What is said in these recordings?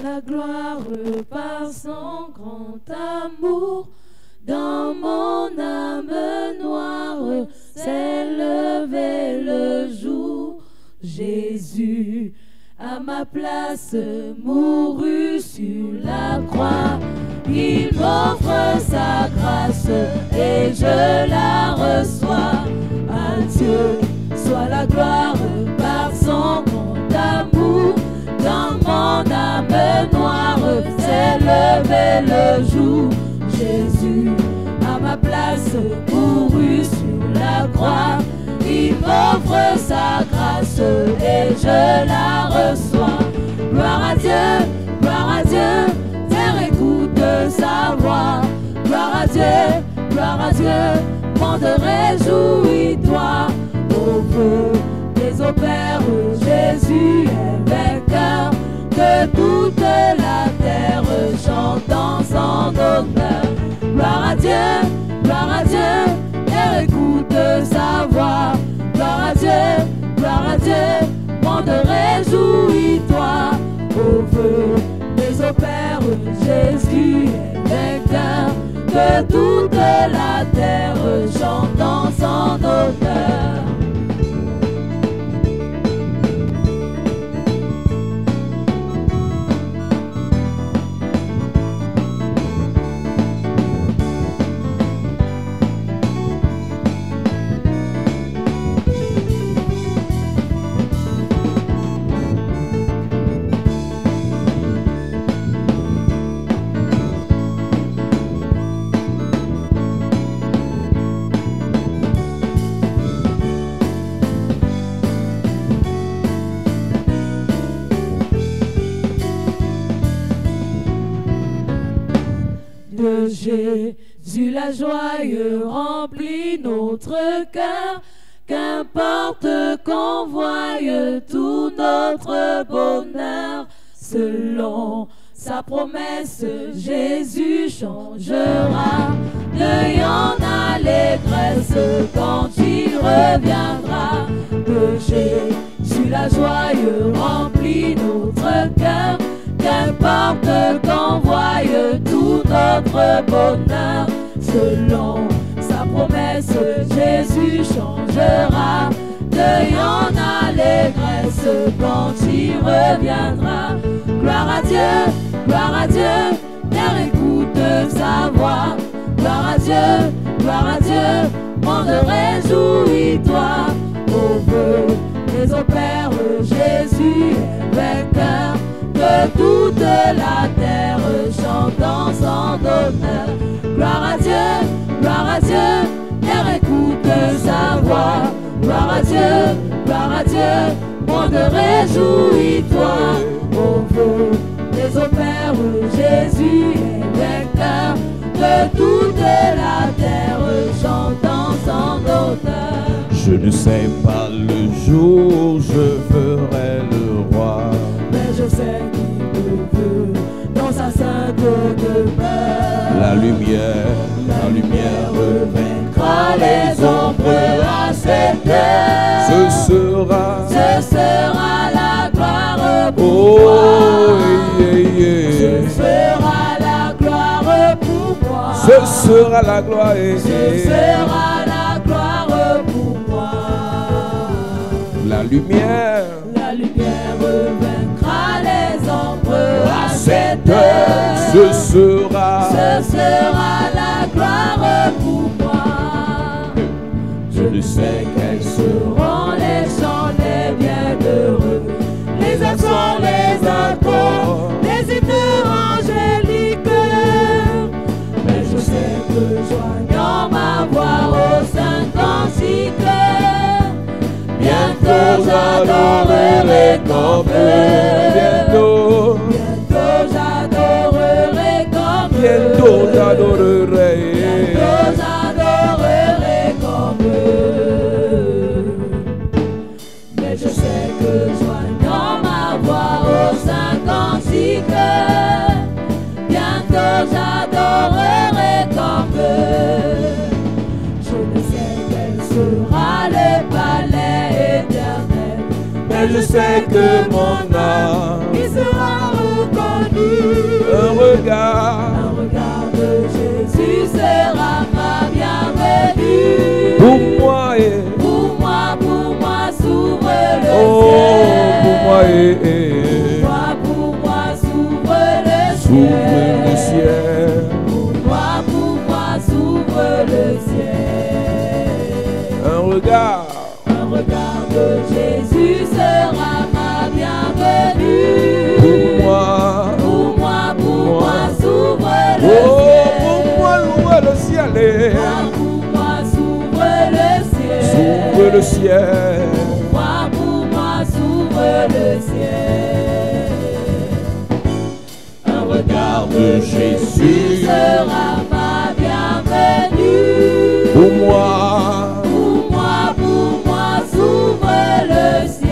la gloire par son grand amour. Dans mon âme noire s'est levé le jour. Jésus, à ma place, mourut sur la croix. Il m'offre sa grâce et je la reçois. À Dieu soit la gloire par son grand amour. Dans mon âme noire s'est levé le jour. Jésus, à ma place, mourut sur la croix. Il m'offre sa grâce et je la reçois. Gloire à Dieu, terre écoute sa voix. Gloire à Dieu, monde réjouis-toi. Au feu des opères, Jésus est vainqueur. Que toute la terre chante en son honneur. Gloire à Dieu, terre écoute sa voix. Gloire à Dieu, monde réjouis-toi. Au feu des opères, Jésus est vainqueur. Que toute la terre chante en son honneur. De Jésus la joie remplit notre cœur. Qu'importe qu'on voie tout notre bonheur. Selon sa promesse, Jésus changera. Deuil en allégresse quand il reviendra. De Jésus la joie remplit notre cœur. Qu'importe qu'on voie tout notre bonheur. Selon sa promesse, Jésus changera. Deuil en allégresse quand il reviendra. Gloire à Dieu, terre écoute sa voix. Gloire à Dieu, monde réjouis-toi. Au feu des opères, Jésus est vainqueur. Que toute la terre chante en son honneur. Gloire à Dieu, terre écoute sa voix. Gloire à Dieu, monde réjouis-toi. Au feu des opères, Jésus est vainqueur. Que toute la terre chante en son honneur. Je ne sais pas le jour où je ferai le roi, mais je sais qu'il me veut dans sa sainte demeure. La lumière vaincra les ombres à cette heure. Ce sera la gloire pour oh, moi. Ce sera la gloire pour moi. Ce sera la gloire. Ce sera la gloire pour moi. La lumière vaincra les ombres à cette heure. Ce sera la gloire pour moi. Je ne sais quels seront les chants des bienheureux, les accents, les accords, les hymnes angéliques. Mais je sais que joignant ma voix au saint cantique, bientôt j'adorerai comme eux. Bientôt j'adorerai comme eux. Bientôt j'adorerai comme eux. Mais je sais que joignant ma voix au saint cantique, bientôt j'adorerai comme eux. Je ne sais quel sera le palais éternel, mais je sais que mon âme y sera connu. Un regard De Jésus sera ma bienvenue. pour moi Pour moi, s'ouvre le oh, ciel. pour moi Pour moi, s'ouvre le s'ouvre le ciel. ciel. Pour moi, s'ouvre le ciel. Un regard De Jésus sera ma bienvenue. pour moi S'ouvre le oh, ciel. pour moi ouvre le ciel Pour moi, s'ouvre le ciel. s'ouvre le ciel. Pour moi, s'ouvre le ciel. Un regard de Jésus sera ma bienvenue. pour moi Pour moi, s'ouvre le ciel.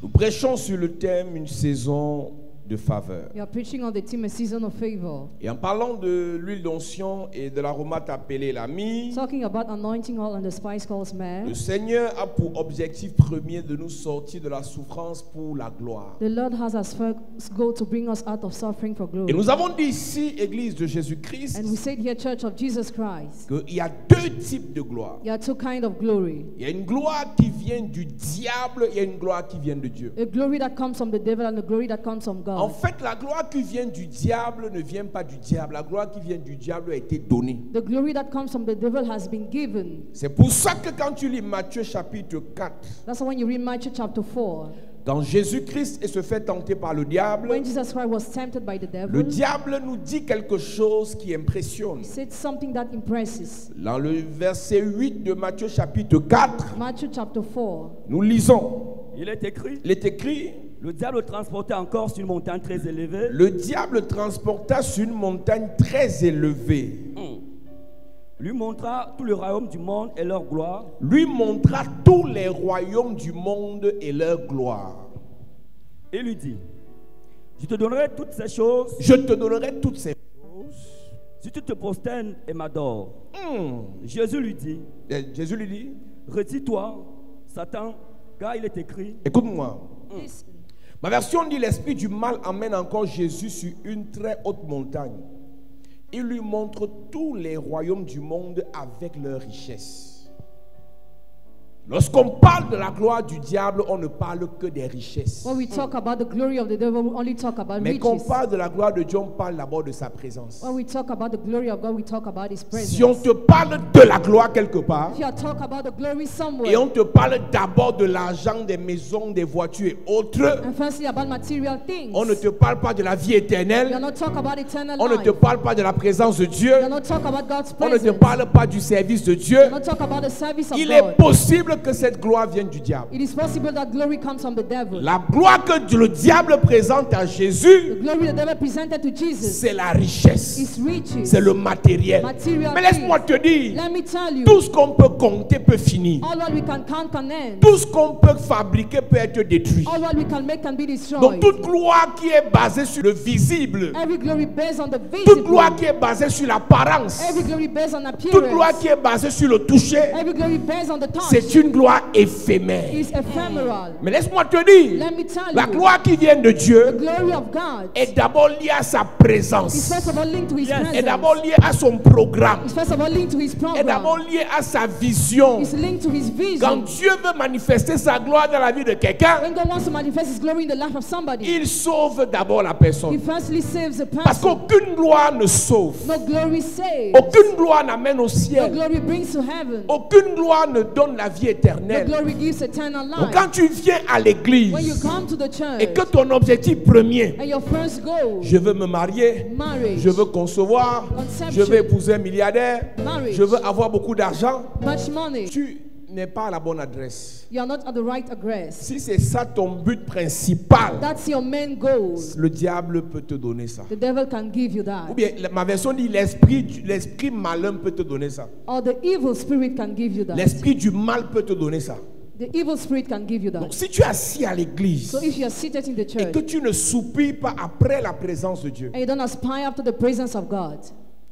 nous prêchons sur le thème une saison de faveur. We are preaching on the theme, a season of favor. Et en parlant de l'huile d'onction et de l'aromate appelé l'ami, Talking about anointing oil and the spice called myrrh. le Seigneur a pour objectif premier de nous sortir de la souffrance pour la gloire. The Lord has as first goal to bring us out of suffering for Et glory. nous avons dit ici, Église de Jésus-Christ, And we said here, Church of Jesus Christ, qu'il y a deux types de gloire. there are two kinds of glory. Il y a une gloire qui vient du diable, il y a une gloire qui vient de Dieu. A glory that comes from the devil and a glory that comes from En God. fait, la gloire qui vient du diable ne vient pas du diable. La gloire qui vient du diable a été donnée. The glory that comes from the devil has been given. C'est pour ça que quand tu lis Matthieu chapitre 4, That's why when you read Matthew chapter 4, quand Jésus-Christ se fait tenter par le diable, when Jesus Christ was tempted by the le devil, diable nous dit quelque chose qui impressionne. he said something that impresses. Dans le verset 8 de Matthieu chapitre 4, Matthew chapter 4, nous lisons. Il est écrit, Il est écrit, le diable transportait encore sur une montagne très élevée. le diable transporta sur une montagne très élevée. Lui montra tout le royaume du monde et leur gloire. Lui montra tous les royaumes du monde et leur gloire. Et lui dit, je te donnerai toutes ces choses Je te donnerai toutes ces choses. si tu te prosternes et m'adores. Jésus lui dit, Jésus lui dit, retire-toi, Satan, car il est écrit, écoute-moi. listen. Ma version dit, l'esprit du mal emmène encore Jésus sur une très haute montagne. Il lui montre tous les royaumes du monde avec leurs richesses. Lorsqu'on parle de la gloire du diable, on ne parle que des richesses. When we talk about the glory of the devil, we only talk about Mais quand on riches. parle de la gloire de Dieu, on parle d'abord de sa présence. When we talk about the glory of God, we talk about His presence. Si on te parle de la gloire quelque part, If you talk about the glory et somewhere, on te parle d'abord de l'argent, des maisons, des voitures et autres, and firstly about material things, on ne te parle pas de la vie you are éternelle, not talk about eternal on ne life. te parle pas de la présence de Dieu, You are not talk about God's on ne te presence. parle pas du service de Dieu. You are not talk about the service of Il est God. possible que cette gloire vienne du diable. It is possible that glory comes from the devil. La gloire que le diable présente à The Jésus, glory the devil presented to Jesus c'est la richesse, is riches. c'est le matériel. Material Mais laisse-moi te dire, Let me tell you, tout ce qu'on peut compter peut finir. all what we can count can end. Tout ce qu'on peut fabriquer peut être détruit. All what we can make can be destroyed. Donc toute gloire qui est basée sur le visible, Every glory based on the toute visible. gloire qui est basée sur l'apparence, Every glory based on toute gloire appearance. qui est basée sur le toucher, Every glory based on the touch c'est une gloire éphémère. is ephemeral. Mais laisse-moi te dire, Let me tell la you, gloire qui vient de the Dieu glory of God est d'abord liée à sa is présence, first of all linked to His Yes. est presence. d'abord liée à son programme, It's first of all linked to His est d'abord program. liée à sa vision. It's linked to His Quand vision. Dieu veut manifester sa gloire dans la vie de quelqu'un, When God wants to manifest His glory in the life of somebody, il sauve d'abord la He personne. firstly saves a Parce person. qu'aucune gloire ne sauve. No glory saves. Aucune gloire n'amène au No ciel. glory brings to heaven. Aucune gloire ne donne la vie No éternelle. glory gives eternal Donc life. quand tu viens à When you l'église come to the et church que ton objectif premier, and your first goal, je veux me marier, marriage, je veux concevoir, je veux épouser un milliardaire, marriage, je veux avoir beaucoup d'argent, much money, tu n'es pas à la bonne adresse. you are not at the right address. Si c'est ça ton but principal, That's your main goal. le diable peut te donner ça. The devil can give you Ou that. bien ma version dit l'esprit malin peut te donner ça. Or the evil spirit can give you that. L'esprit du mal peut te donner ça. The evil spirit can give you Donc that. si tu es assis à l'église So if you are seated in the et que church tu ne soupires pas après la présence de Dieu, and you don't aspire after the presence of God,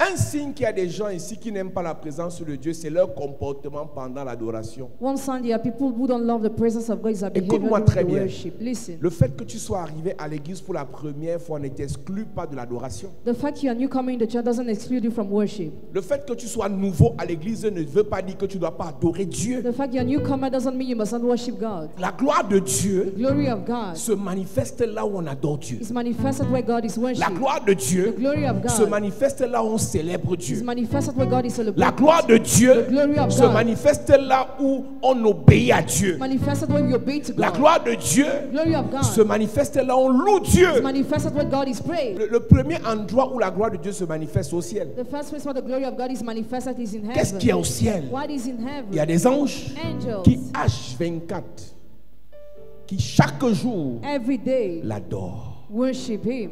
Un signe qu'il y a des gens ici qui n'aiment pas la présence de Dieu, c'est leur comportement pendant l'adoration. One sign there are people who don't love the presence of God is their behavior Écoute-moi during très the bien. worship. Listen. Le fait que tu sois arrivé à l'église pour la première fois ne t'exclut pas de l'adoration. The fact you are newcomer in the church doesn't exclude you from worship. Le fait que tu sois nouveau à l'église ne veut pas dire que tu ne dois pas adorer Dieu. The fact you're a newcomer doesn't mean you must not worship God. La gloire de Dieu The glory of God se manifeste là où on adore Dieu. is manifested where God is La worshipped. gloire de Dieu The glory of se God manifeste là où on célèbre is Dieu. manifested where God is La celebrated. gloire de Dieu The glory of se God manifeste là où on obéit à Dieu. manifested when we obey to La God. gloire de Dieu The glory of God se manifeste là où on loue Dieu. is manifested when God is praised. Le premier endroit où la gloire de Dieu se manifeste au ciel. The first place where the glory of God is manifested is in Qu'est-ce qu'il y a heaven. au ciel? What is in Il y a heaven? des anges Angels qui H24, qui chaque jour every day l'adorent, worship Him,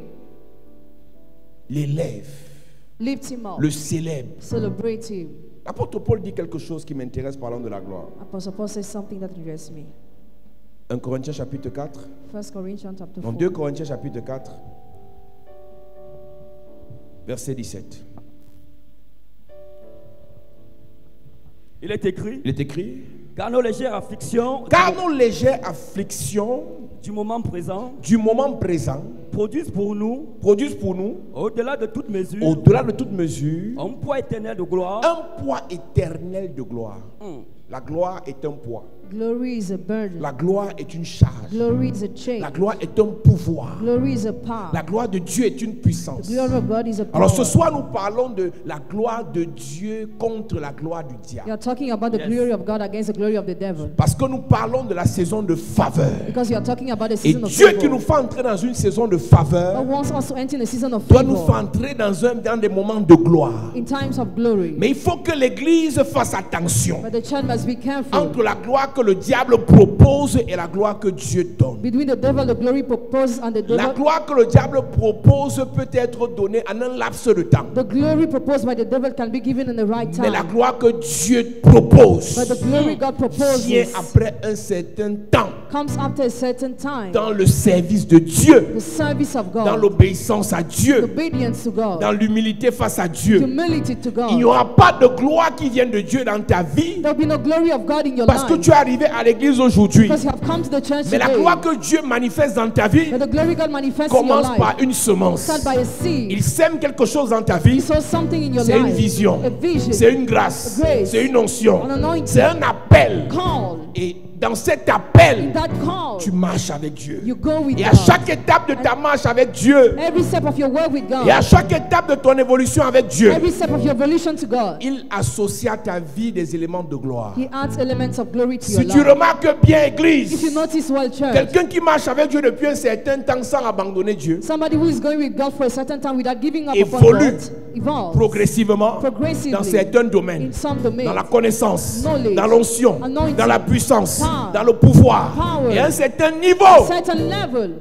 l'élèvent, lift Him up, le célèbrent. celebrate Him. L'apôtre Paul dit quelque chose qui m'intéresse parlant de la gloire. Apostle Paul says something that interests me. 1 Corinthiens chapitre 4. 1 Corinthians chapter Dans 4. 2 Corinthiens chapitre 4, verset 17. Il est écrit, Il est écrit: car nos légères afflictions car nos légères afflictions du moment présent du moment présent produisent pour nous, au-delà de toute mesure, un poids éternel de gloire. un poids éternel de gloire. La gloire est un poids. Glory is a burden. La gloire est une charge. Glory is a La chain. gloire est un pouvoir. Glory is a power. La gloire de Dieu est une puissance. The glory of God is a power. Alors ce soir, nous parlons de la gloire de Dieu contre la gloire du You diable. are talking about the Yes. glory of God against the glory of the devil. Parce que nous parlons de la saison de faveur. Because you are talking about the Et season of Dieu qui nous favor. fait entrer dans une saison de God faveur wants us to enter in a season of doit nous faire favor entrer dans des moments de gloire. in times of glory. Mais il faut que l'Église fasse attention But the church must be careful entre la gloire que le diable propose et la gloire que Dieu donne. between the devil, the glory proposed, and the La devil. gloire que le diable propose peut être donnée en un laps de temps. The glory proposed by the devil can be given in the right Mais la time. gloire que Dieu propose But the glory God vient proposes après un certain temps comes after a certain time. dans le service de Dieu, The service of dans God, l'obéissance à Dieu, obedience to God, dans l'humilité face à Dieu. humility to Il n'y God. aura pas de gloire qui vienne de Dieu dans ta vie There will be no glory of God in your parce que life tu es arrivé à l'église aujourd'hui. because you have come to the church Mais la today. gloire que Dieu manifeste dans ta vie But the glory God manifests in your commence par life une semence. start by a seed. Il sème quelque chose dans ta vie. He saw something in your C'est une life. vision, A vision. c'est une grâce, A grace. c'est une onction, An anointing. c'est un appel. Call. Et dans cet In appel, that call, tu marches avec Dieu. you go with Et à God. chaque étape de ta marche avec Dieu, Every step of your work with et à God. chaque étape de ton évolution avec Dieu, Every step of your evolution to God. il associe à ta vie des éléments de gloire. He adds elements of glory to your Si tu life. remarques bien, If you Église, notice well, church, quelqu'un qui marche avec Dieu depuis un certain temps sans abandonner Dieu, somebody who is going with God for a certain time without giving up upon évolue God, evolves progressivement progressively dans certains domaines, in some domains. dans la connaissance, Knowledge, dans l'onction, anointing, dans la puissance, power, dans le pouvoir, power, et à un certain niveau. certain level.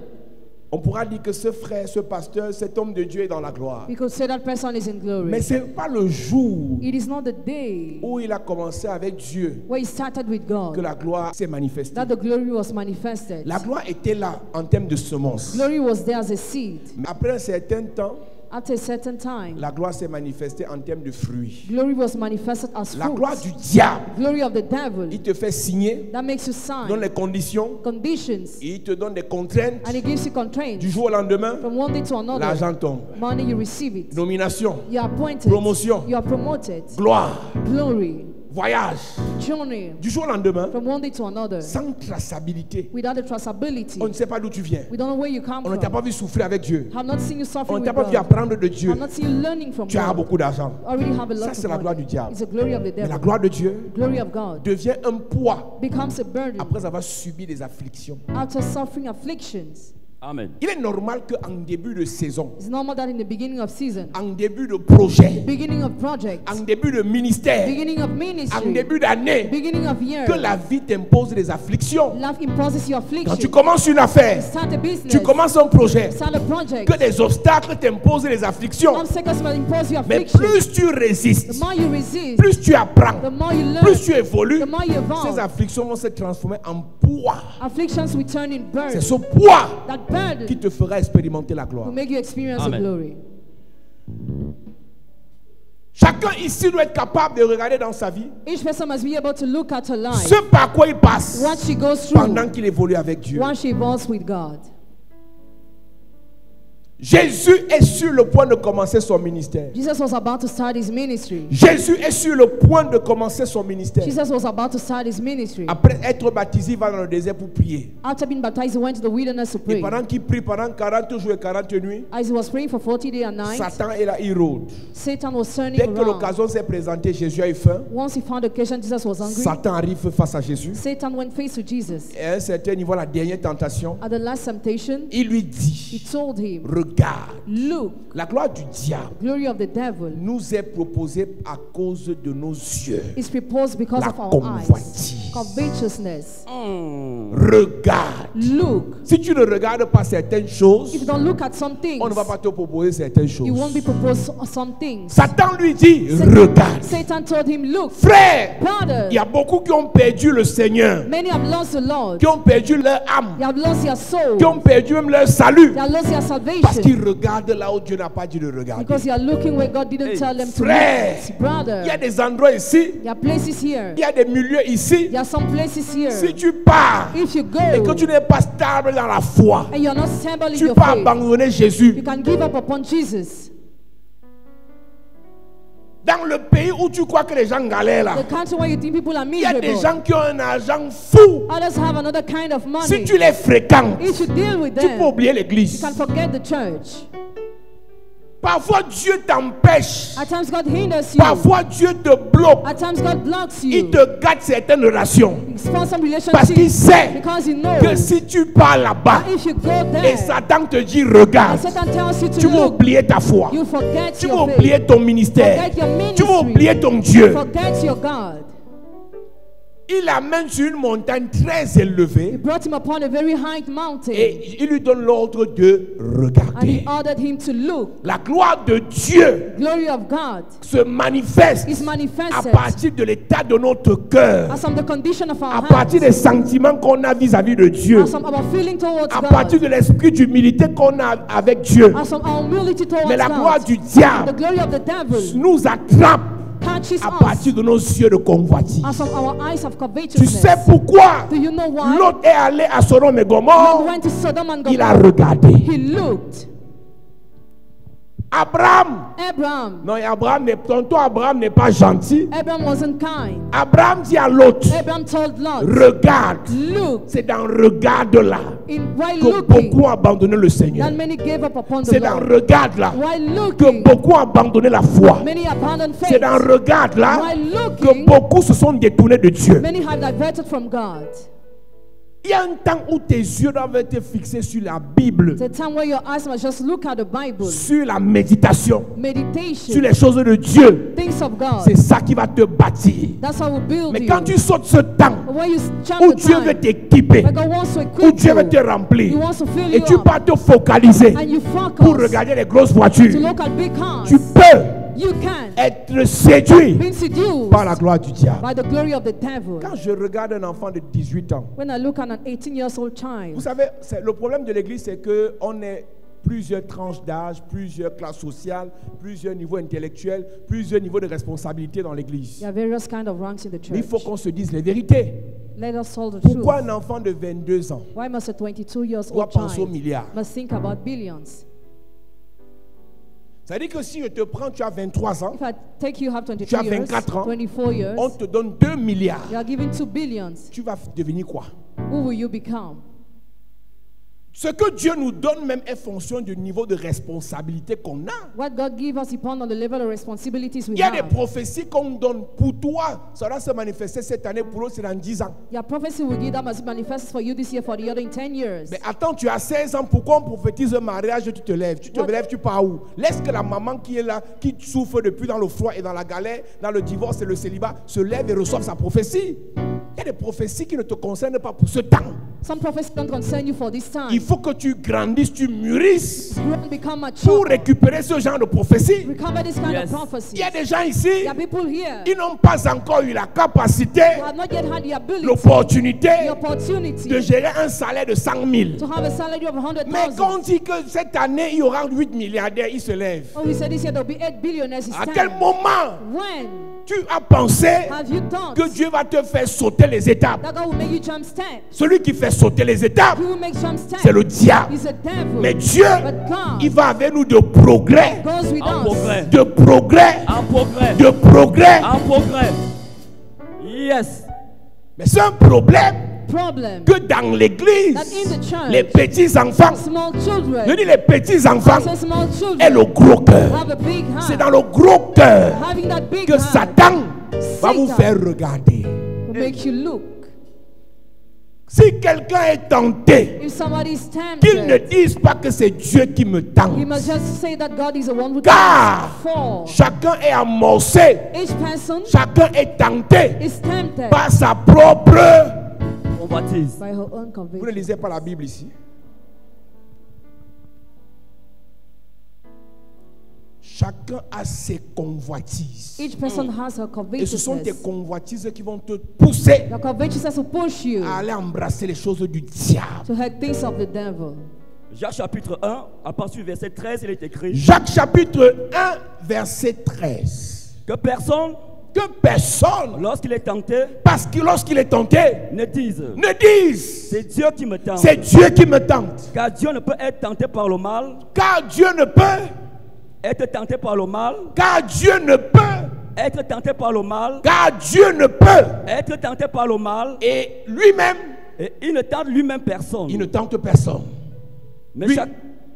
On pourra dire que ce frère, ce pasteur, cet homme de Dieu est dans la gloire. We could say that person is in glory. Mais ce n'est pas le jour It is not the day où il a commencé avec Dieu where he started with que God la gloire s'est manifestée. that the glory was manifested. La gloire était là en termes de semence. Glory was there as a seed. Mais après un certain temps, After a certain time, la gloire s'est manifestée en termes de fruits. glory was manifested as La gloire fruit. du diable, Glory of the devil il te fait signer, that makes you donne sign les conditions, conditions et il te donne des contraintes. and it gives you constraints. Du jour au lendemain, From one day to another, l'argent tombe. money you receive it. Nomination, You are appointed. Promotion. You are promoted. gloire, Glory. voyage. Journey. Du jour au lendemain, From one day to another. sans traçabilité. Without the traceability. On ne sait pas d'où tu viens. We don't know where you come On ne t'a from. pas vu souffrir avec Dieu. Have not seen you On suffering ne with t'a pas vu God. apprendre de Dieu. Have not seen you learning from Tu as God. beaucoup d'argent. Already have a lot Ça, of c'est la gloire du money. diable. It's the glory of the Mais la devil. gloire de Dieu Glory of God devient un poids becomes a burden après avoir subi des afflictions. after suffering afflictions. Amen. Il est normal qu'en début de saison, It's normal that in the beginning of season, en début de projet, beginning of project, en début de ministère, beginning of en ministry, début d'année, beginning of year, que la vie t'impose des afflictions. life imposes you Quand tu affliction. commences une affaire, Start a business. tu commences un projet, Start a project. que des obstacles t'imposent des afflictions. Obstacles will impose you Mais affliction. plus tu The résistes, more you resist, plus tu apprends, the more you learn, plus tu évolues, the more you ces evolve. afflictions vont se transformer en poids. Afflictions will turn in C'est burden. ce poids That burden qui te fera expérimenter la gloire. will make you experience the Amen. glory. Chacun ici doit être capable de regarder dans sa vie Each person must be able to look at her life, ce par quoi il passe what she goes through, pendant qu'il évolue avec Dieu. once she evolves with God. Jésus est sur le point de commencer son ministère. Jesus was about to start his ministry. Jésus est sur le point de commencer son ministère. Jesus was about to start his ministry. Après être baptisé, il va dans le désert pour prier. After being baptized, he went to the wilderness to Et pray. pendant qu'il prie pendant 40 jours et 40 nuits, As he was praying for 40 days and nights, Satan est là, il rôde. Satan was turning Dès que around. l'occasion s'est présentée, Jésus a eu faim. Once he found occasion, Jesus was hungry. Satan arrive face à Jésus. Satan went face to Jesus. Et à un certain niveau, la dernière tentation, At the last temptation, il lui he dit, told him, regarde, look, la gloire du diable glory of the devil nous est proposée à cause de nos yeux. is proposed because La of our eyes. convoitise. Covetousness. Regarde. Look. Si tu ne regardes pas certaines choses, If you don't look at some things, on ne va pas te proposer certaines you won't choses. be proposed some things. Satan lui dit, regarde. Satan told him, look, Frère, brother, il y a beaucoup qui ont perdu le Seigneur, many have lost the Lord. qui ont perdu leur âme, They have lost their soul. qui ont perdu même leur salut, They have lost their parce salvation. qu'ils regardent là où Dieu n'a pas dit de regarder. Because they are looking where God didn't tell them to Frère, look. Brother, il y a des endroits ici, there are places here. il y a des milieux ici. There are some places here. Si tu pars If you et que go tu n'es pas stable dans la foi, and you're not stable in tu your peux faith, abandonner you Jésus. can give up upon Jesus. Dans le pays où tu crois que les gens galèrent là, The country where you think people are il y a des miserable. gens qui ont un argent fou. Others have another kind of Si money. tu les fréquentes, If you deal with tu peux them, oublier you l'église. can forget the church. Parfois Dieu t'empêche. At times God hinders you. Parfois Dieu te bloque. At times God blocks Il you. te gâte certaines relations. He forms some Parce qu'il relationships sait because he knows que si tu pars là-bas if you go et there Satan te dit and regarde, Satan tells you tu to vas look, oublier ta foi. you forget Tu vas your oublier faith, ton ministère. forget your Tu vas ministry, oublier ton Dieu. forget your God. Il l'amène sur une montagne très He élevée brought him upon a very high mountain et il lui donne l'ordre de and he regarder. ordered him to look. La gloire de Dieu Glory of God se manifeste is à manifested partir de l'état de notre cœur, as from the condition of à our partir des hearts, sentiments qu'on a vis-à-vis de Dieu, as from our feeling towards à partir God, de l'esprit d'humilité qu'on a avec Dieu. as from our humility towards Mais la gloire God. du The diable glory of the devil nous attrape catches à us partir de nos yeux de convoitise. as from our eyes of Tu covetousness. sais pourquoi Do you know why? l'autre est allé à Sodome et Lot Gomorrhe? went to Sodom and Il a Gomorrah. regardé. He looked. Abraham, Abraham. non, tonton Abraham n'est pas gentil. Abraham wasn't kind. Abraham dit à l'autre, Abraham told Lot, regarde. look, C'est dans le regard là while que looking, beaucoup ont abandonné le Seigneur. that many gave up upon the C'est dans Lord. le regard là While que looking, beaucoup ont abandonné la foi. many abandoned C'est faith. dans le regard là While que looking, beaucoup se sont détournés de Dieu. many have diverted from God. Il y a un temps où tes yeux doivent être fixés sur la Bible, It's a time where your eyes must just look at the Bible, sur la méditation, sur meditation, les choses de Dieu. things of God. C'est ça qui va te bâtir. That's how we build Mais you. quand tu sautes ce temps But when you jump où the Dieu veut time, t'équiper, where God wants to où equip Dieu veut te you, He remplir, wants to fill et you tu up, vas te focaliser and you pour focus regarder les grosses to voitures, look at big cars, tu peux you can être séduit be seduced par la gloire du diable. by the glory of the devil. Quand je regarde un enfant de 18 ans, When I look at an 18-year-old vous child, savez, le problème de l'église, c'est qu'on est plusieurs tranches d'âge, plusieurs classes sociales, plusieurs niveaux intellectuels, plusieurs niveaux de responsabilité dans l'église. there are various kind of ranks in the Mais il faut church. qu'on se dise les vérités. Let us tell the Pourquoi truth. un enfant de 22 ans Why must a 22 years doit old penser aux child milliards? must think about billions? Ça veut dire que si je te prends, tu as 23 ans, If I take you have Tu 22 as years, 24 ans. 24 years, on te donne 2 milliards. you are given 2 billions. Tu vas devenir quoi? Who will you become? Ce que Dieu nous donne même est fonction du niveau de responsabilité qu'on a. What God gives us depends on the level of responsibilities we Il y a des have. prophéties qu'on donne pour toi. Ça va se manifester cette année, pour l'autre c'est dans 10 ans. Your prophecy will give that must manifest for you this year, for the other in 10 years. Mais attends, tu as 16 ans, pourquoi on prophétise un mariage et tu te lèves? Tu te What? lèves, tu pars où? Laisse que la maman qui est là, qui souffre depuis dans le froid et dans la galère, dans le divorce et le célibat, se lève et reçoive sa prophétie. Il y a des prophéties qui ne te concernent pas pour ce temps. Some prophecies don't concern you for this time. Il faut que tu grandisses, tu mûrisses You won't become pour mature. récupérer ce genre de prophétie. Recover this kind Yes. of prophecy. Il y a des gens ici, There are people here ils n'ont pas encore eu la capacité, who have not yet had the ability, l'opportunité the opportunity de gérer un salaire de 100 000. to have a salary of Mais quand on 100,000. dit que cette année, il y aura 8 milliardaires, ils se lèvent. Oh, we said this year there will be 8 billionaires. It's À quel time. moment When tu as pensé have you thought que Dieu va te faire sauter les étapes? that God will make you jump steps? Celui qui fait sauter les étapes, He will make jump steps. c'est le diable. He's a devil. Mais Dieu, But God il va avec nous de progrès, goes with En us. progrès. de progrès, En progrès. de progrès. En progrès. Yes. Mais c'est un problème Problem que dans l'église, that in the church, les petits enfants, small je children, dis les petits enfants, say small et le children gros cœur. have a big C'est hand. dans le gros cœur Having that big que hand Satan va vous Satan faire regarder. will make you look. Si quelqu'un est tenté, If somebody is qu'il ne tempted, dise pas que c'est Dieu qui me tente. he must just say that God is the one who Car tempts. For chacun est amorcé, each person chacun est tenté is tempted par sa propre. On baptise. by her own Vous ne conviction. lisez pas la Bible ici. Chacun a ses convoitises. Each person has her Et ce sont tes covetousness. convoitises qui vont te pousser Your covetousness will push you à aller embrasser les choses du diable. to hurt things of the devil. Jacques chapitre 1, à partir du verset 13, il est écrit Jacques chapitre 1, verset 13. que personne, Que personne, lorsqu'il est tenté, parce que lorsqu'il est tenté, ne dise ne dise c'est Dieu qui me tente. c'est Dieu qui me tente. Car Dieu ne peut être tenté par le mal, Car Dieu ne peut, être tenté par le mal, car Dieu ne peut, être tenté par le mal, car Dieu ne peut. être tenté par le mal, Et lui-même, et il ne tente lui-même personne. il ne tente personne. Mais, lui-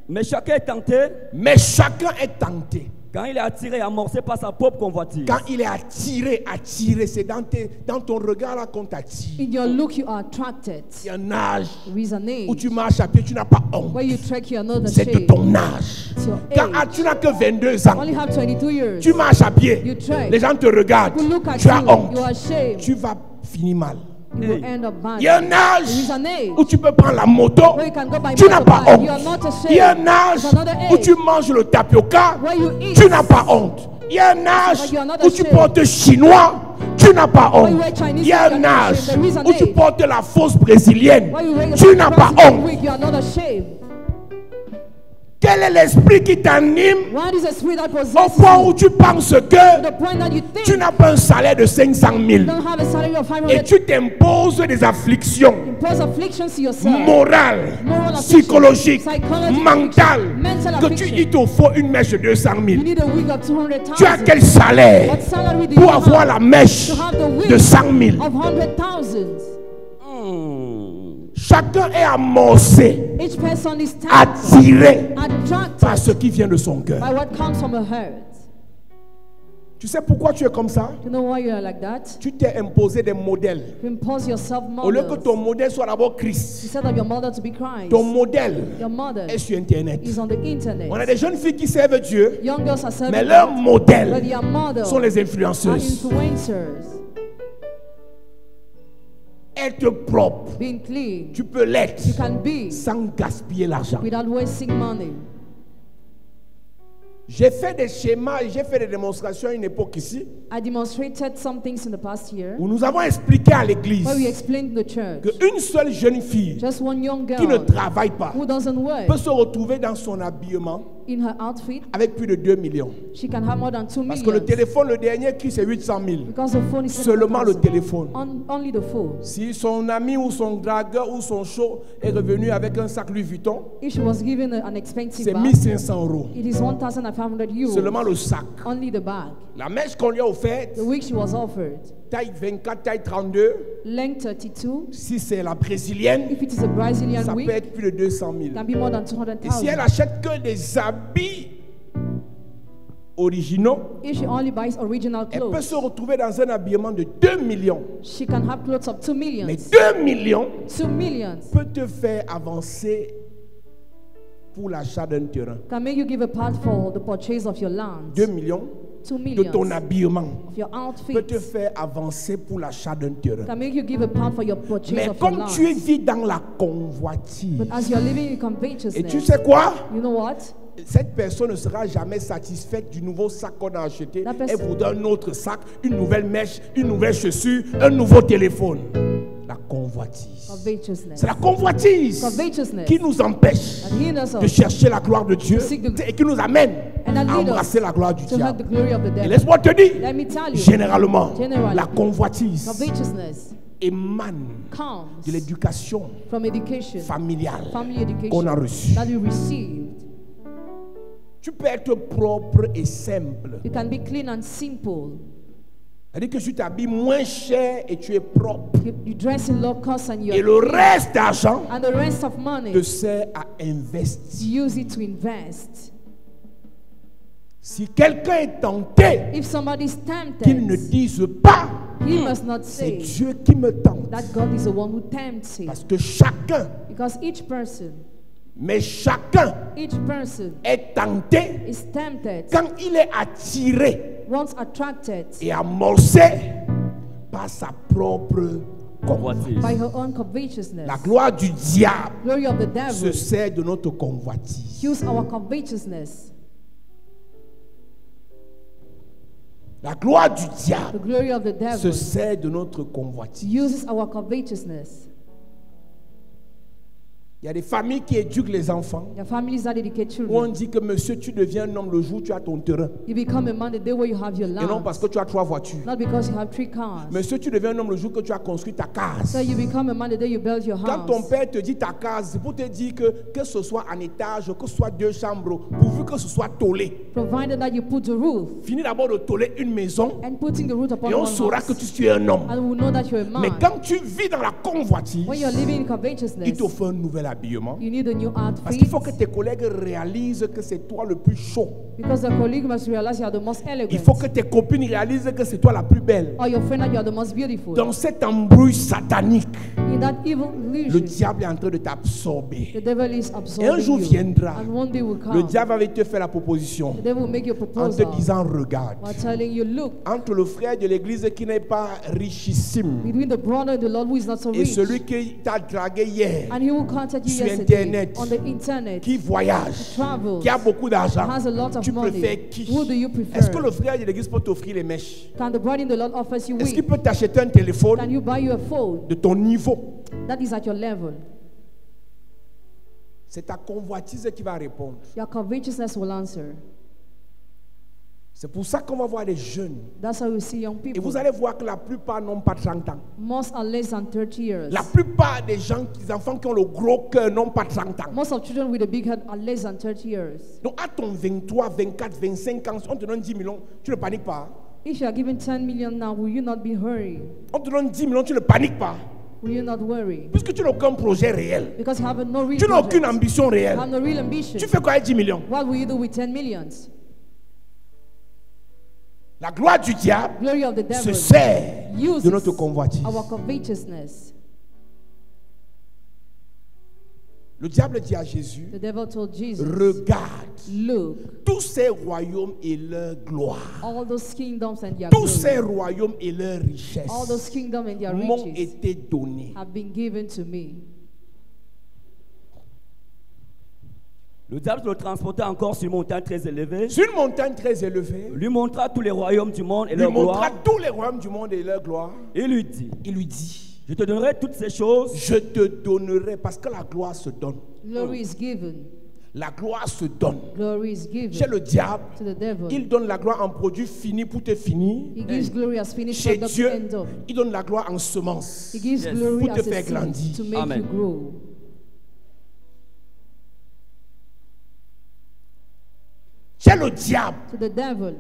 mais chacun est tenté Mais chacun est tenté. quand il est attiré et amorcé par sa propre convoitise. Quand il est attiré, c'est dans ton regard là qu'on t'attire. In your look, you are attracted. Il y a un âge There is an où age. tu marches à pied, tu n'as pas honte. Where you trek, you are not C'est de ashamed. ton âge. It's your Quand age. tu n'as que 22 ans, Only have 22 years. tu marches à pied, You trek. les gens te regardent, People look at tu as you. honte, You are ashamed. tu vas finir mal. You will end up bad. Il y a un There is âge an age où tu peux prendre la moto, where you can go by tu n'as pas motorbike. honte. You are not ashamed. Il y a un âge There's another où age tu manges le tapioca, where you eat. tu n'as pas honte. Il y a un âge But you are not où tu ashamed. portes chinois, tu n'as pas Where honte. you wear Chinese Il y a food, un you are not âge ashamed. There is an où tu age portes la fausse brésilienne, where you wear tu n'as pas honte. wig. You are not ashamed. Quel est l'esprit qui t'anime What is the spirit that au possesses point où you? tu penses To que the point that you think tu n'as pas un salaire de 500 000 you don't have a salary of 500. et tu t'imposes des afflictions Impose afflictions to yourself. morales, Moral affliction, psychologiques, psychological mentales, mental que affliction. il te faut une mèche de 200 000. You need a wig of 200,000. Tu as quel salaire What salary do you pour avoir have la mèche to have the wig de 100 000? of 100,000? Chacun est amorcé, Each person is tempted, attiré par attracted ce qui vient de son cœur. by what comes from a heart. Tu sais pourquoi tu es comme ça? You know why you are like that? Tu t'es imposé des modèles. You impose yourself Au lieu que models. ton modèle soit d'abord Christ, Instead of your mother to be Christ, ton modèle your mother est sur Internet. is on the internet. On a des jeunes filles qui servent Dieu, Young girls are serving mais leurs God, but modèles their models sont les are influenceuses. influencers. Être propre, Being clean, tu peux l'être you can be sans gaspiller l'argent. without wasting money. J'ai fait des schémas et j'ai fait des démonstrations à une époque ici I demonstrated some things in the past year où nous avons expliqué à l'église where we explained to the church. qu'une seule jeune fille Just one young qui ne girl travaille pas who doesn't work, peut se retrouver dans son habillement in her outfit, avec plus de 2 millions. she can have more than 2 Parce que le million. téléphone, le dernier cri, c'est 800 000. Because the phone is Seulement le 700,000. téléphone. Only the phone. Si son ami ou son dragueur ou son show est revenu avec un sac Louis Vuitton, If she was given an expensive c'est bag, 1500 euros. it is 1,500 euros. Seulement le sac. Only the bag. La mèche qu'on lui a offerte, The wig she was offered, taille 24, taille 32, length 32. si c'est la brésilienne, If it is a Brazilian ça peut wig, être plus de 200 000. it can be more than Et si elle 200,000. achète que des habits originaux, If she only buys original elle peut clothes, se retrouver dans un habillement de 2 millions. she can have clothes of 2 millions. Mais 2 millions 2 millions peut te faire avancer pour l'achat d'un terrain. can make you give a part for the purchase of your land. 2 millions 2 de ton millions habillement of your peut te outfit faire avancer pour l'achat d'un terrain. can make you give a pound for your purchase Mais of your comme tu land. vis dans la convoitise, But as you're living in et tu covetousness, sais quoi? you know what? Cette personne ne sera jamais satisfaite du nouveau sac qu'on a acheté. La Elle personne- voudra un autre sac, une nouvelle mèche, une nouvelle chaussure, un nouveau téléphone. La convoitise. Covetousness. C'est la convoitise Covetousness qui nous empêche that hinders de us chercher la gloire de Dieu To seek the- et qui nous amène and that à lead us embrasser la gloire du to have the diable. glory of the Et devil. laisse-moi te dire, Let me tell you, généralement, Generally, la convoitise covetousness émane comes de l'éducation from education, familiale family qu'on a education reçue. that you received. Tu peux être propre et simple. You can be clean and simple. C'est-à-dire que tu t'habilles moins cher et tu es propre. You dress in low cost and Et you're le clean. reste d'argent And the rest of money, te sert à you investir. use it to invest. Si quelqu'un est tenté, If somebody is qu'il ne tempted, dise pas, he must not c'est say Dieu qui me tente. that God is the one who tempts him. Parce que chacun, Because each person est tenté is tempted, quand il est attiré once attracted et amorcé par sa propre convoitise. by her own covetousness. La gloire du diable Glory of the se devil sert de notre convoitise. use our covetousness. La gloire du The diable glory of the se devil sert de notre convoitise. uses our covetousness. Il y a des familles qui éduquent les enfants. Your families that educate Où on children. dit que monsieur, tu deviens un homme le jour où tu as ton terrain. You become a man the day where you have your Et non land. parce que tu as 3 voitures. Not because you have 3 cars. Monsieur, tu deviens un homme le jour que tu as construit ta case. So you become a man the day you build your Quand ton house. père te dit ta case, c'est pour te dire que ce soit en étage, que ce soit 2 chambres, pourvu que ce soit tolé. Provided that you put the roof Finis d'abord de toler une maison and putting the roof upon et on one saura que house. tu suis un homme. And we know that you're a Mais man. quand tu vis dans la convoitise, When you're living in il covetousness, te faut un nouvel habillement. you need a new Parce qu'il outfit. faut que tes collègues réalisent que c'est toi le plus chaud. Because the colleague must realize you are the most Il elegant. faut que tes copines réalisent que c'est toi la plus belle. Or your friend that you are the most beautiful. Dans cette embrouille satanique, In that evil le illusion, diable est en train de t'absorber. the devil is Et un absorbing jour you. viendra, And one day will le come. diable va te faire la proposition The devil will make you a en te proposal disant regarde, while telling you, look, entre le frère de l'église qui n'est pas richissime between the brother and the Lord who is not so et rich, celui qui t'a dragué hier, and he will contact you sur yesterday Internet, on the internet, qui voyage, travels, qui a beaucoup d'argent, has a lot of tu money. préfères qui? Who do you Est-ce que prefer? le frère de l'église peut t'offrir les mèches? Can the bride in the Lord offers you Est-ce qu'il weed? peut t'acheter un Can téléphone you buy you a phone de ton niveau? that is at your level? C'est ta convoitise qui va répondre. Your covetousness will answer. C'est pour ça qu'on va voir des jeunes. That's how you see young Et people. vous allez voir que la plupart n'ont pas 30 ans. Most are less than 30 years. La plupart des gens, des enfants qui ont le gros cœur n'ont pas 30 ans. Most of children with a big head are less than 30 years. Donc à ton 23, 24, 25 ans, on te donne 10 millions, tu ne paniques pas. If you are given 10 million now, will you not be hurrying? On te donne 10 millions, tu ne paniques pas. Will you not worry? Puisque tu n'as aucun projet réel. Because you have no real Tu n'as aucune project. ambition You réelle. have no real ambition. Tu fais quoi avec 10 millions? What will you do with 10 millions? La gloire du diable Glory of the se devil sert uses de notre convoitise. our covetousness. Le diable dit à Jésus, The devil told Jesus, regarde look, tous ces royaumes et leur gloire. all those kingdoms and their Tous ces glory, royaumes et leurs richesses all those kingdoms and their m'ont riches été donnés. have been given to me. Le diable le transporta encore sur une montagne très élevée, Sur une montagne très élevée, lui montra tous les royaumes du monde et il leur lui montra gloire, tous les royaumes du monde et leur gloire. et lui dit, Il lui dit, je te donnerai toutes ces choses, je te donnerai, parce que la gloire se donne. Glory is given. La gloire se donne. Glory is Chez given le diable, to the devil. il donne la gloire en produit fini pour te finir. He gives glory as finished Chez product to Dieu, end up. il donne la gloire en semence. He gives Yes. glory Pour te as a faire seed grandir. to make Amen. you grow. Chez le diable, To the devil,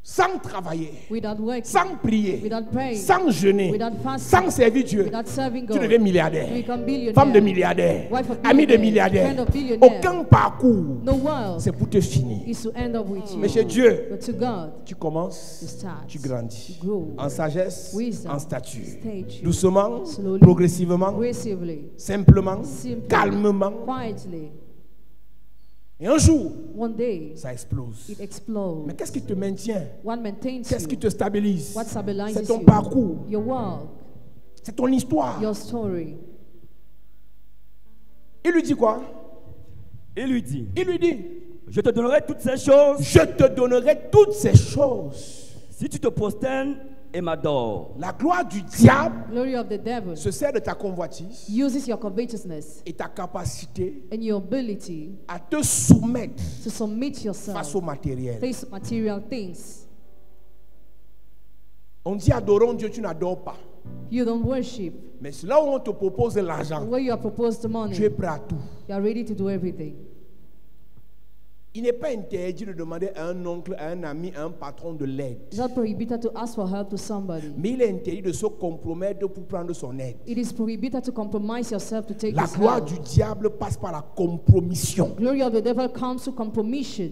sans travailler, without working, sans prier, without praying, sans jeûner, without fasting, sans servir Dieu, without serving tu God, deviens you milliardaire, become billionaire, femme de milliardaire, wife of ami de millionaire, milliardaire. friend of billionaire. Aucun parcours, No world c'est pour te finir. is to end up with you. Mais chez Dieu, But to God, tu commences, you start, tu grandis. you grow, En sagesse, wisdom, en stature. stature, Doucement, slowly, progressivement, aggressively, simplement, simply, calmement. quietly. Et un jour, one day, ça explose. it explodes. Mais qu'est-ce qui te maintient? What maintains Qu'est-ce qui you? te stabilise? What stabilizes C'est ton you? parcours. Your walk, C'est ton histoire. your story. Il lui dit quoi? Il lui dit, Il lui dit, je te donnerai toutes ces choses je te donnerai toutes ces choses. si tu te prosternes et m'adores. La gloire du diable Glory of the devil se sert de ta convoitise uses your covetousness et ta capacité and your ability à te soumettre to submit face yourself, au matériel. face material things. On dit adorons Dieu, tu n'adores pas. You don't worship. Mais c'est là où on te propose l'argent. Where you are proposed the Tu es money, prêt à tout. you are ready to do everything. Il n'est pas interdit de demander à un oncle, à un ami, à un patron de l'aide. It's not prohibited to ask for help to somebody. Mais il est interdit de se compromettre pour prendre son aide. It is prohibited to compromise yourself to take La his gloire help. du diable passe par la compromission. Glory of the devil comes to compromission.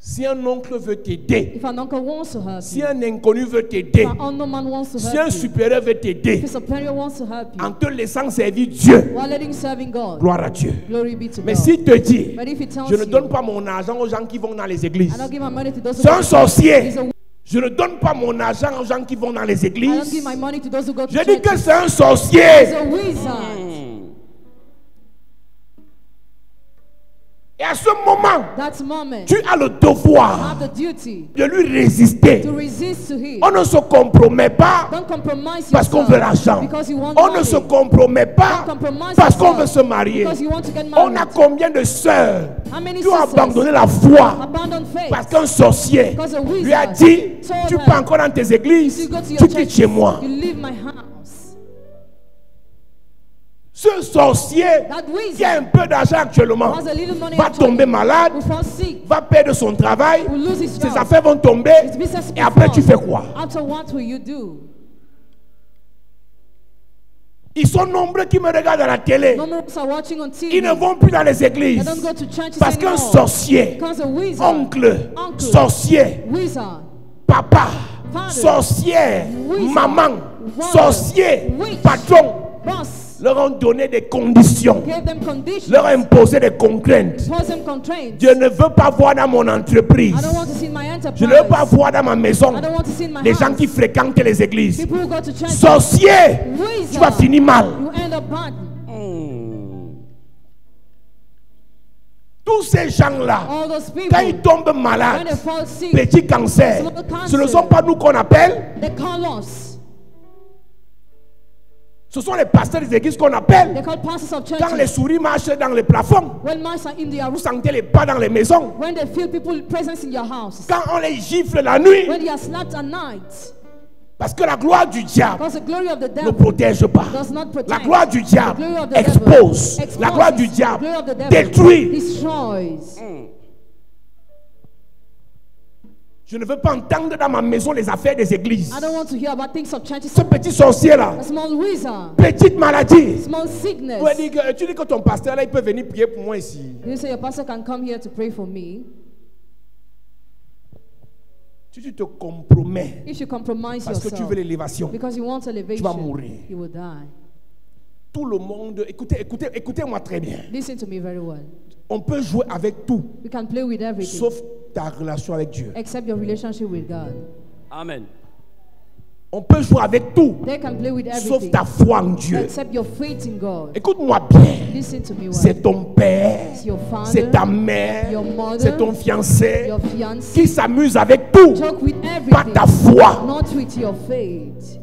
Si un oncle veut t'aider, If an uncle wants to help si you, un inconnu veut t'aider, if an unknown man wants to si help un you, supérieur veut if t'aider, a superior wants to help you, en te laissant servir Dieu, while letting serving God, gloire à Dieu. glory be to Mais God. s'il te dit, But if he tells je ne donne you, pas mon argent aux gens qui vont dans les églises, I don't give my money to those who c'est go un to church. sorcier. He's a- Je ne donne pas mon argent aux gens qui vont dans les I don't églises. give my money to those who go to Je dis que church. c'est un He's sorcier. a wizard. Et à ce moment, That moment, tu as le I devoir have the duty de lui résister. to resist to him. On ne se compromet pas Don't compromise parce qu'on veut yourself l'argent. because you want On ne money. se compromet pas Don't compromise parce qu'on veut yourself se marier. because you want to get On a married. combien de sœurs How many qui ont sisters abandonné la foi abandon faith parce qu'un sorcier because a lui a wizard dit, told tu her, pars encore dans tes églises, you go to tu your quittes church, chez moi. you leave my house. Ce sorcier That qui a un wizard peu d'argent actuellement has a little money va actually, tomber malade, will fall sick, va perdre son travail, will lose his ses job, affaires vont tomber his business et will après fall. tu fais quoi? After what will you do? Ils sont nombreux qui me regardent à la télé. No more are watching on TV. Ils ne vont plus dans les They églises don't go to churches parce qu'un anymore. sorcier, Because a wizard, oncle, Uncle. sorcier, wizard, papa, Father. sorcière, Wizard. maman, Wizard. sorcier, Witch. patron, boss, leur ont donné des conditions, gave them conditions, leur ont imposé des contraintes. pose them constraints. Je ne veux pas voir dans mon entreprise, I don't want to see in my enterprise. je ne veux pas voir dans ma maison I don't want to see in my les house gens qui fréquentent les églises. people who go to church. Sorcier, Wizard, tu vas finir mal. you end up bad. Tous ces gens-là, All those people, quand ils tombent when malades, they fall sick, petit cancer, Small cancer. ce ne sont pas nous qu'on appelle, they call us. ce sont les pasteurs des églises qu'on appelle. They call pastors of Quand les churches. souris marchent dans les plafonds, When mice are in their vous roof, sentez les pas dans les maisons. when they feel people presence in your house, Quand on les gifle la nuit, when they are slapped at night, parce que la gloire du diable because the glory of the ne devil protège pas. does not protect. La gloire du The diable glory of the expose. devil La gloire du exposes. The diable glory of the devil détruit. destroys. Je ne veux pas entendre dans ma maison les affaires des églises. I don't want to hear about things of churches. Ce petit sorcier-là, A small wizard, petite maladie. small sickness. Tu dis que ton pasteur là, il peut venir prier pour moi ici. You say your pastor can come here to pray for me. Si tu te compromets If you compromise parce que tu yourself veux l'élévation, because you want tu vas elevation, mourir. you will die. Tout le monde, écoutez-moi très bien. Listen to me very well. On peut jouer avec tout, We can play with everything sauf ta relation avec Dieu. except your relationship with God. Amen. On peut jouer avec tout, They can play with sauf everything ta foi en Dieu. except your faith in God. Écoute-moi bien. Listen to me C'est well. ton père, It's your father, c'est ta mère, your mother, c'est ton fiancé your fiancé. qui s'amuse avec tout, Joke with pas everything, ta foi. not with your faith.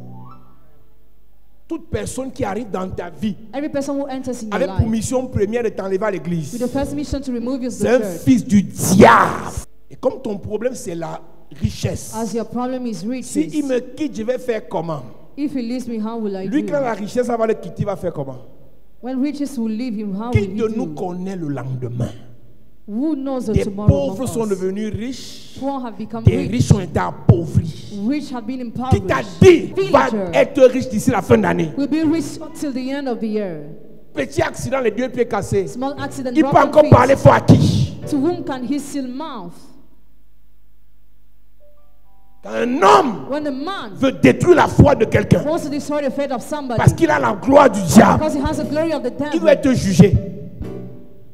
Toute personne qui arrive dans ta vie Every person who enters in your avec pour life mission première de t'enlever à with l'église, the first mission to remove you from c'est the un church. fils du diable. Et comme ton problème c'est la richesse, As your problem is riches, si il me quitte, je vais faire comment? if he leaves me, how will I Lui, do? quand la richesse va le quitter, il va faire comment? When riches will leave him, how Qui will he de nous do? connaît le lendemain? Who knows the Des tomorrow pauvres of sont us? devenus riches, Poor have become des rich. riches ont été appauvris. Rich have been Qui t'a impoverished. dit va Villager être riche d'ici la fin d'année? will be rich till the end of the year. Petit accident, les deux pieds cassés. Small accident, Il peut broken encore feet. parler fort à qui? To whom can he still mouth? Quand un homme When a man veut détruire la foi de quelqu'un wants to destroy the faith of somebody parce qu'il a la gloire du diable, because he has the glory of the il doit devil, être jugé.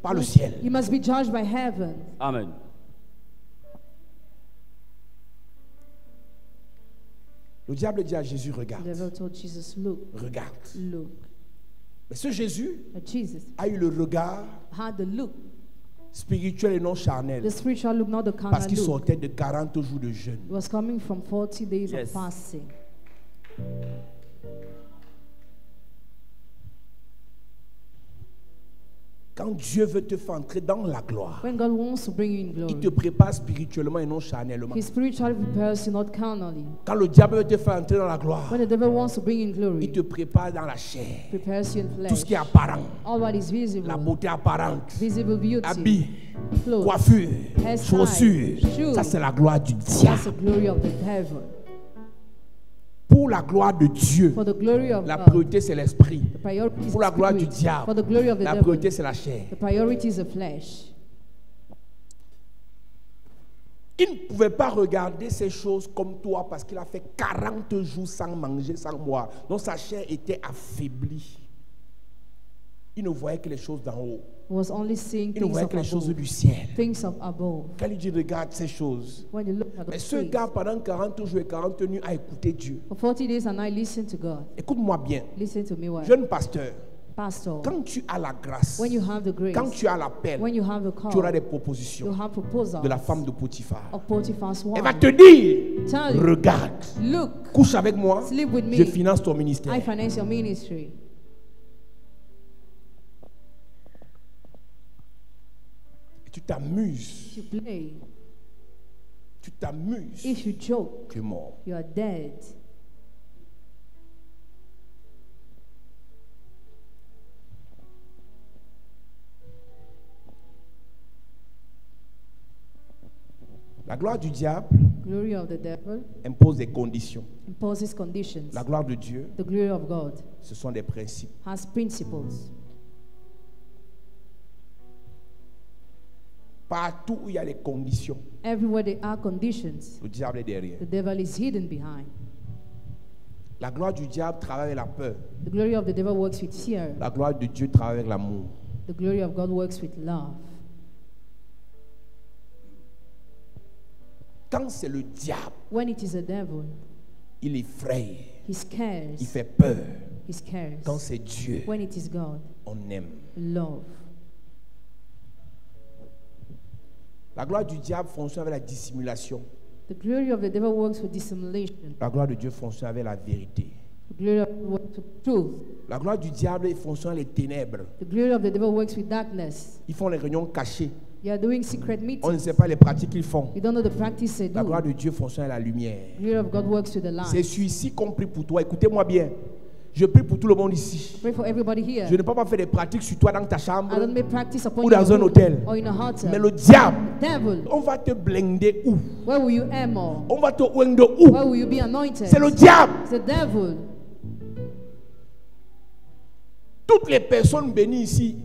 par le ciel. You must be judged by heaven. Amen. Le diable dit à Jésus, The regarde, devil told Jesus, look, regarde. look. Mais ce Jésus But Jesus a eu le regard had the look, spirituel et non charnel. the spiritual look, not the Parce carnal qu'il look. sortait de 40 jours de jeûne. It was coming from 40 days Yes. of fasting. Quand Dieu veut te faire entrer dans la gloire, When God wants to bring you in il te glory, prépare spirituellement et non charnellement. He spiritually prepares you, not carnally. Quand le diable veut te faire entrer dans la gloire, When the devil wants to bring you in il glory, te prépare dans la chair. prepares you in Tout flesh. ce qui est apparent, All what is la visible, beauté apparente, visible beauty, habits, clothes, coiffure, hairstyle, chaussures, shoes. ça c'est la gloire du That's diable. the glory of the devil. Pour la gloire de Dieu, For the glory of la God, priorité c'est l'esprit. the priority is Pour la the gloire du spirit. diable, For the glory of the la devil, priorité c'est la chair. the priority is the flesh. Il ne pouvait pas regarder ces choses comme toi parce qu'il a fait 40 jours sans manger, sans boire. Donc sa chair était affaiblie. Il ne voyait que les choses d'en haut. He was only seeing Il ne things voyait of que les choses above. du ciel. Things of above. Quand il dit regarde ces choses. When you look at Mais the ce things, gars pendant 40 jours et 40 nuits a écouté Dieu. for 40 days and I listen to God. Écoute-moi bien. Listen to me well. Jeune pasteur, Pastor, quand tu as la grâce, when you have the grace, quand tu as l'appel, when you have the tu auras call, des you propositions have proposals de la femme de Potiphar. of Potiphar's Elle va wife. te dire, Tell you, regarde, look, couche avec moi, sleep with me. je finance ton ministère. I finance your ministry. Et tu t'amuses, If you play, tu t'amuses, if you joke, tu es mort. you are dead. La gloire du diable Glory of the devil impose des conditions. imposes conditions. La gloire de Dieu, The glory of God ce sont des principes. has principles. Partout où il y a les conditions, Everywhere there are conditions, le diable est derrière. the devil is hidden behind. La gloire du diable travaille avec la peur. The glory of the devil works with fear. La gloire de Dieu travaille avec l'amour. The glory of God works with love. Quand c'est le diable, When it is the devil, il effraie, he scares. il fait peur. He scares. Quand c'est Dieu, When it is God, on aime. love. La gloire du diable fonctionne avec la dissimulation. The glory of the devil works with dissimulation. La gloire de Dieu fonctionne avec la vérité. The glory of God works with truth. La gloire du diable il fonctionne avec les ténèbres. The glory of the devil works with darkness. Ils font les réunions cachées. You are doing secret On ne meetings. sait pas les pratiques qu'ils font. You don't know the practice they La gloire do. de Dieu fonctionne avec la lumière. The glory of God works with the C'est light. celui-ci qu'on prie pour toi. Écoutez-moi bien. Je prie pour tout le monde ici. Pray for everybody here. Je ne peux pas faire des pratiques sur toi dans ta I chambre don't make practice upon ou you dans un hôtel. or in a Mais hotel. le diable, Devil, on va te blinder où? where will you aim more? On va te oindre où? Where will you be anointed? C'est le diable. It's the devil. Toutes les personnes bénies ici,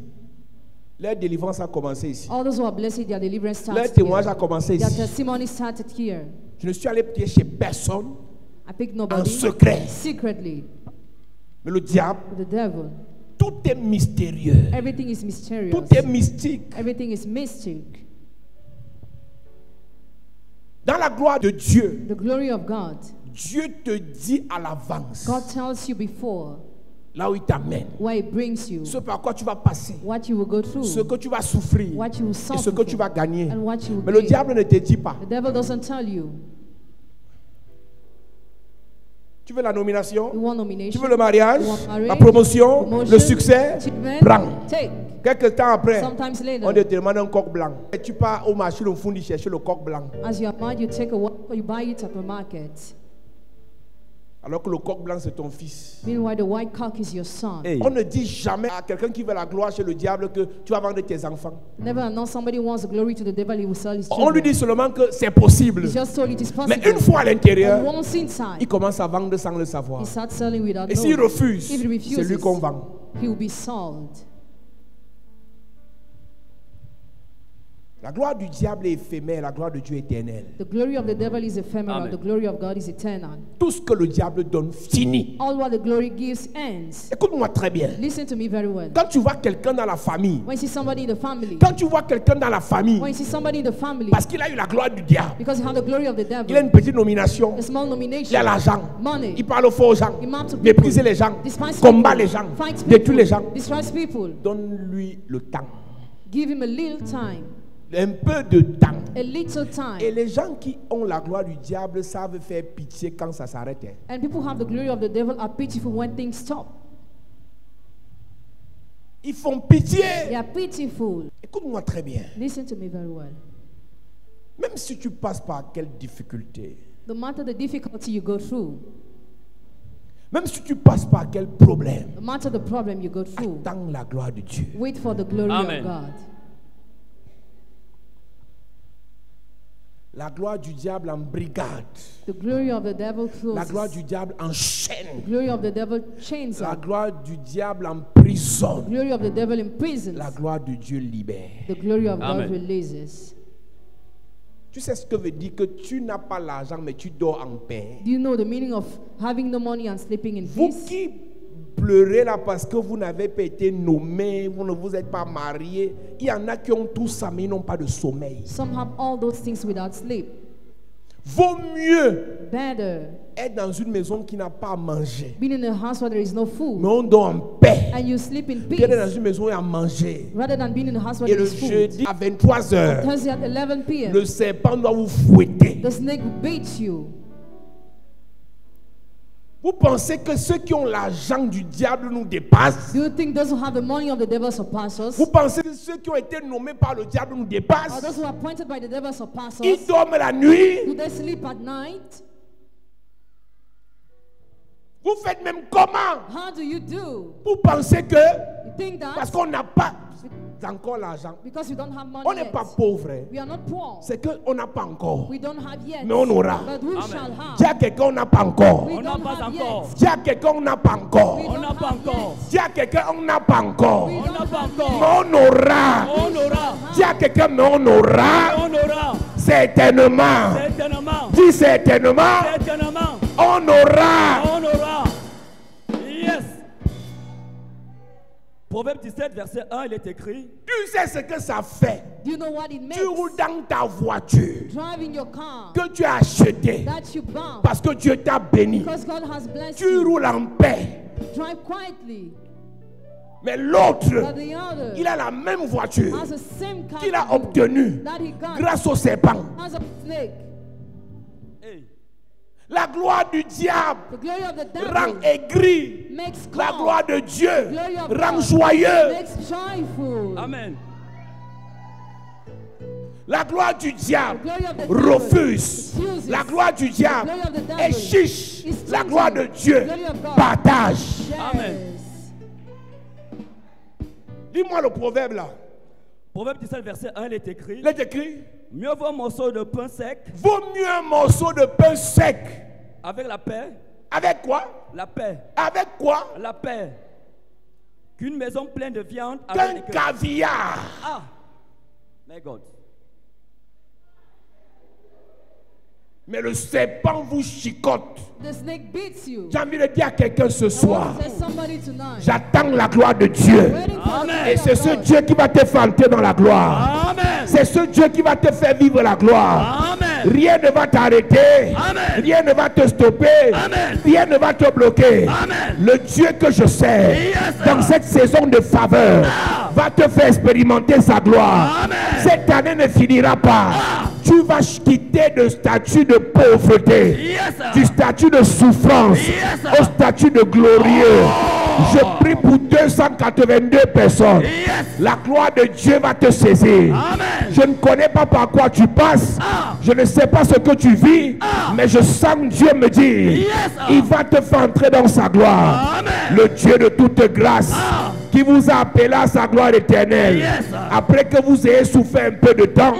leur délivrance a commencé ici. All those who are blessed, their deliverance Leur starts témoignage a here. commencé Their ici. testimony started here. Je ne suis allé prier chez personne, I picked en nobody secret. secretly. Mais le diable, The devil. tout est mystérieux. Everything is mysterious. Tout est mystique. Everything is mystic. Dans la gloire de Dieu, The glory of God. Dieu te dit à l'avance God tells you before là où il t'amène, where it brings you, ce par quoi tu vas passer, what you will go ce through, que tu vas souffrir what you will et suffer ce que tu vas for, gagner. and what you will Mais le gain. diable ne te dit pas. The devil doesn't tell you. Tu veux la nomination? You want Tu nomination? veux le mariage? You want marriage? La promotion? Promotion? Le succès? Achievement? Prends. Take. Quelques temps après, Sometimes on later, te demande un coq blanc. Et tu pars au marché au fond de chercher le coq blanc. as you are mad, you take a walk, you buy it at the market. Alors que le coq blanc, c'est ton fils. Meanwhile, the white cock is your son. Hey. On ne dit jamais à quelqu'un qui veut la gloire chez le diable que tu vas vendre tes enfants. Never announce somebody wants the glory to the devil, he will sell his On lui children. dit seulement que c'est possible. He's just told it is Mais possible. une fois à And l'intérieur, once inside, il commence à vendre sans le savoir. he starts selling without Et s'il knowing. refuse, If he refuses, c'est lui qu'on vend. he will be sold. La gloire du diable est éphémère, la gloire de Dieu est éternelle. The glory of the devil is ephemeral. Amen. The glory of God is eternal. Tout ce que le diable donne finit. All what the glory gives ends. Écoute-moi très bien. Listen to me very well. Quand tu vois quelqu'un dans la famille, When you see somebody in the family, quand tu vois quelqu'un dans la famille, when you see somebody in the family, parce qu'il a eu la gloire du diable, because you have the glory of the il a devil, une petite nomination, a small il a nomination, l'argent, money, il parle faux aux gens, he mouth to mépriser people, les gens, despise combat people, les gens, fight détruit les people, gens. destroys people. Donne-lui le temps, Give him a little time, un peu de temps. a little Et time. les gens qui ont la gloire du diable savent faire pitié quand ça s'arrête. Hein. And people who have the glory of the devil are pitiful when things stop. Ils font pitié. They are pitiful. Écoute-moi très bien. Listen to me very well. Même si tu passes par quelle difficulté, No matter the difficulty you go through, même si tu passes par quel problème, no matter the problem you go through, attends la gloire de Dieu. wait for the glory Amen. of God. La gloire du diable en brigade. The glory of the devil La gloire closes. du diable en chaîne. The glory of the devil chains La up. gloire du diable en prison. The glory of the devil imprisons. La gloire de Dieu libère. The glory of Amen. God releases. Tu sais ce que veut dire que tu n'as pas l'argent mais tu dors en paix. Do you know the meaning of having no money and sleeping in Vous peace? qui pleurez là parce que vous n'avez pas été nommé, vous ne vous êtes pas marié, il y en a qui ont tout ça mais ils n'ont pas de sommeil. Some have all those things without sleep. Vaut mieux Better être dans une maison qui n'a pas à manger, being in a house where there is no mais food on dort en paix, and you sleep in que d'être dans peace une maison où il y a à manger. rather than being in a house where Et there le is food. jeudi à 23h, Thursday at 11 p.m. le serpent doit vous fouetter. The snake beats you. Vous pensez que ceux qui ont l'argent du diable nous dépassent? Do you think those who have the money of the devil surpass us? Vous pensez que ceux qui ont été nommés par le diable nous Or dépassent? those who are appointed by the devil surpass Ils us? dorment la nuit. Do they sleep at night? Vous faites même comment? How do you do? Vous pensez que You think parce that qu'on n'a pas encore l'argent, because you don't have money on n'est yet, pas pauvre. Hein. we are not poor. C'est qu'on n'a pas encore. We don't have yet, Mais on aura. but we Amen. shall have. Dis à quelqu'un, on n'a pas encore. We On n'a don't pas have encore. yet. Dis à quelqu'un, on n'a pas encore. We On don't n'a pas have encore. yet. Dis à quelqu'un, on n'a pas encore. We On don't n'a pas have Mais encore. on aura. On aura. Dis à quelqu'un, mais on aura. On aura. Certainement. Certainement. Dis certainement. Certainement. On aura. On aura. Yes. Proverbe 17, verset 1, il est écrit. Tu sais ce que ça fait. Do you know what it makes? Tu roules dans ta voiture Driving your car que tu as achetée that you bought parce que Dieu t'a béni. because God has blessed Tu you. roules en paix. Drive quietly. Mais l'autre, But the other il a la même voiture has the same car qu'il a as you obtenue that he got grâce au serpent. as a snake. Hey. La gloire du diable The glory of the rend devil aigri. makes La calm. gloire de Dieu Glory of rend God joyeux. makes joyful. Amen. La gloire du diable The glory of the devil refuse. refuses. La gloire du diable The glory of the devil est chiche. is La stingy. gloire de Dieu The glory of God. partage. Yes. Amen. Dis-moi le proverbe là. Proverbe 17, verset 1, il est écrit. Il est écrit. Mieux vaut un morceau de pain sec Vaut mieux un morceau de pain sec. avec la paix. Avec quoi? La paix. Avec quoi? La paix. Qu'une maison pleine de viande Qu'un avec des cœurs. caviar. Ah. My God. Mais le serpent vous chicote. The snake beats you. J'ai envie de dire à quelqu'un ce I soir. want to say somebody tonight. J'attends la gloire de Dieu. Waiting for the Amen. glory Et of c'est ce God. Dieu qui va te faire entrer dans la gloire. Amen. C'est ce Dieu qui va te faire vivre la gloire. Amen. Rien ne va t'arrêter. Amen. Rien ne va te stopper. Amen. Rien ne va te bloquer. Amen. Le Dieu que je sais, Yes. dans cette saison de faveur, va te faire expérimenter sa gloire. Amen. Cette année ne finira pas. Tu vas quitter le statut de pauvreté, Yes. du statut de souffrance, Yes. au statut de glorieux. Je prie pour 282 personnes. Yes. La gloire de Dieu va te saisir. Amen. Je ne connais pas par quoi tu passes. Je ne sais pas ce que tu vis. Mais je sens Dieu me dire, Yes. il va te faire entrer dans sa gloire. Amen. Le Dieu de toute grâce qui vous a appelé à sa gloire éternelle. Yes. Après que vous ayez souffert un peu de temps,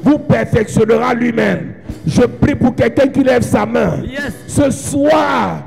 vous perfectionnera lui-même. Je prie pour quelqu'un qui lève sa main. Yes. Ce soir,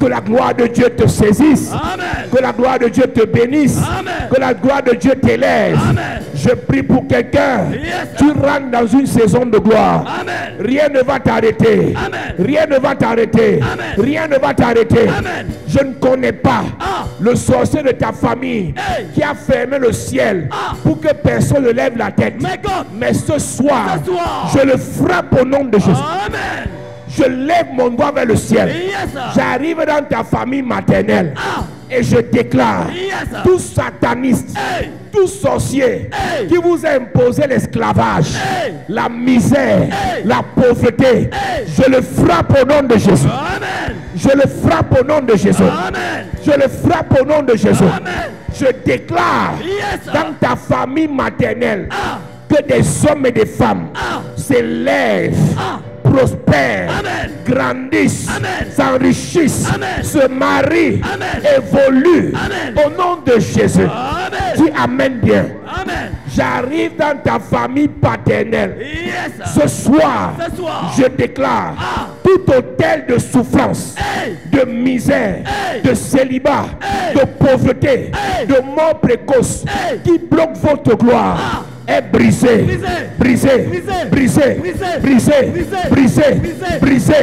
Que la gloire de Dieu te saisisse. Amen. Que la gloire de Dieu te bénisse. Amen. Que la gloire de Dieu t'élève. Amen. Je prie pour quelqu'un. Yes. Tu rentres dans une saison de gloire. Amen. Rien ne va t'arrêter. Amen. Rien ne va t'arrêter. Amen. Rien ne va t'arrêter. Amen. Je ne connais pas Ah. le sorcier de ta famille Hey. qui a fermé le ciel Ah. pour que personne ne lève la tête. Mais God. Mais ce soir, Ce soir. je le frappe au nom de Jésus. Amen. Je lève mon doigt vers le ciel. Yes, sir. J'arrive dans ta famille maternelle. Ah. Et je déclare, Yes, sir. tout sataniste, Hey. tout sorcier Hey. qui vous a imposé l'esclavage, Hey. la misère, Hey. la pauvreté, Hey. je le frappe au nom de Jésus. Amen. Je le frappe au nom de Jésus. Amen. Je le frappe au nom de Jésus. Amen. Je déclare Yes, sir. dans ta famille maternelle Ah. que des hommes et des femmes Ah. s'élèvent, Ah. prospèrent, Amen. grandissent, Amen. s'enrichissent, Amen. se marient, Amen. évoluent. Amen. Au nom de Jésus. Amen. Dis Amen bien. Amen. J'arrive dans ta famille paternelle. Yes, sir. Ce soir, Ce soir. je déclare Ah. tout hôtel de souffrance, Hey. de misère, Hey. de célibat, Hey. de pauvreté, Hey. de mort précoce Hey. qui bloque votre gloire. Ah. Est brisé, Brisé. brisé, Brisé. brisé, Brisé. brisé, Brisé. brisé, Brisé. brisé, Brisé.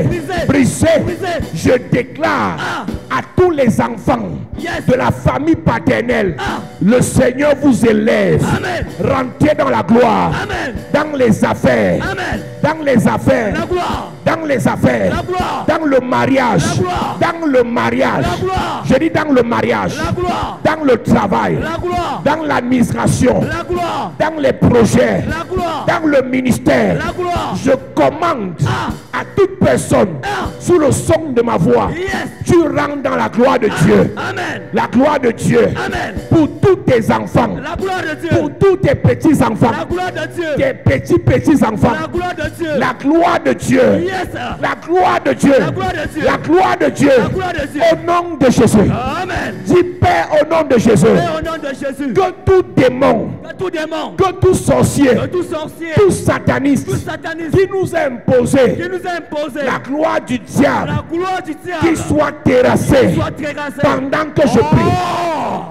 brisé. Brisé. Je déclare Ah. à tous les enfants Yes. de la famille paternelle, Ah. le Seigneur vous élève. Amen. Rentrez dans la gloire, Amen. dans les affaires, Amen. dans les affaires, La gloire. dans les affaires, La gloire. dans le mariage, La gloire. dans le mariage. La gloire. Je dis dans le mariage, La gloire. dans le travail, La gloire. dans l'administration, La gloire. dans les projets, La gloire. dans le ministère. La gloire. Je commande Ah. à toute personne Ah. sous le son de ma voix, Yes. tu rentres dans la gloire de Dieu. Amen. La gloire de Dieu Amen. pour tous tes enfants, La gloire de Dieu. pour tous tes petits-enfants, La gloire de Dieu. tes petits-petits-enfants. La gloire de Dieu. La gloire de Dieu. Yes, sir. La gloire de Dieu. La gloire de Dieu. La gloire de Dieu. La gloire de Dieu. Au nom de Jésus. Amen. Dis Père au nom de Jésus. Et au nom de Jésus. Que tout démon, Que tout démon. que tout sorcier, Que tout sorcier. tout sataniste Tout sataniste. qui nous a imposé Qui nous a imposé. la gloire du diable, La gloire du diable. qui soit terrassé Soit terrassé. pendant que je prie. Oh.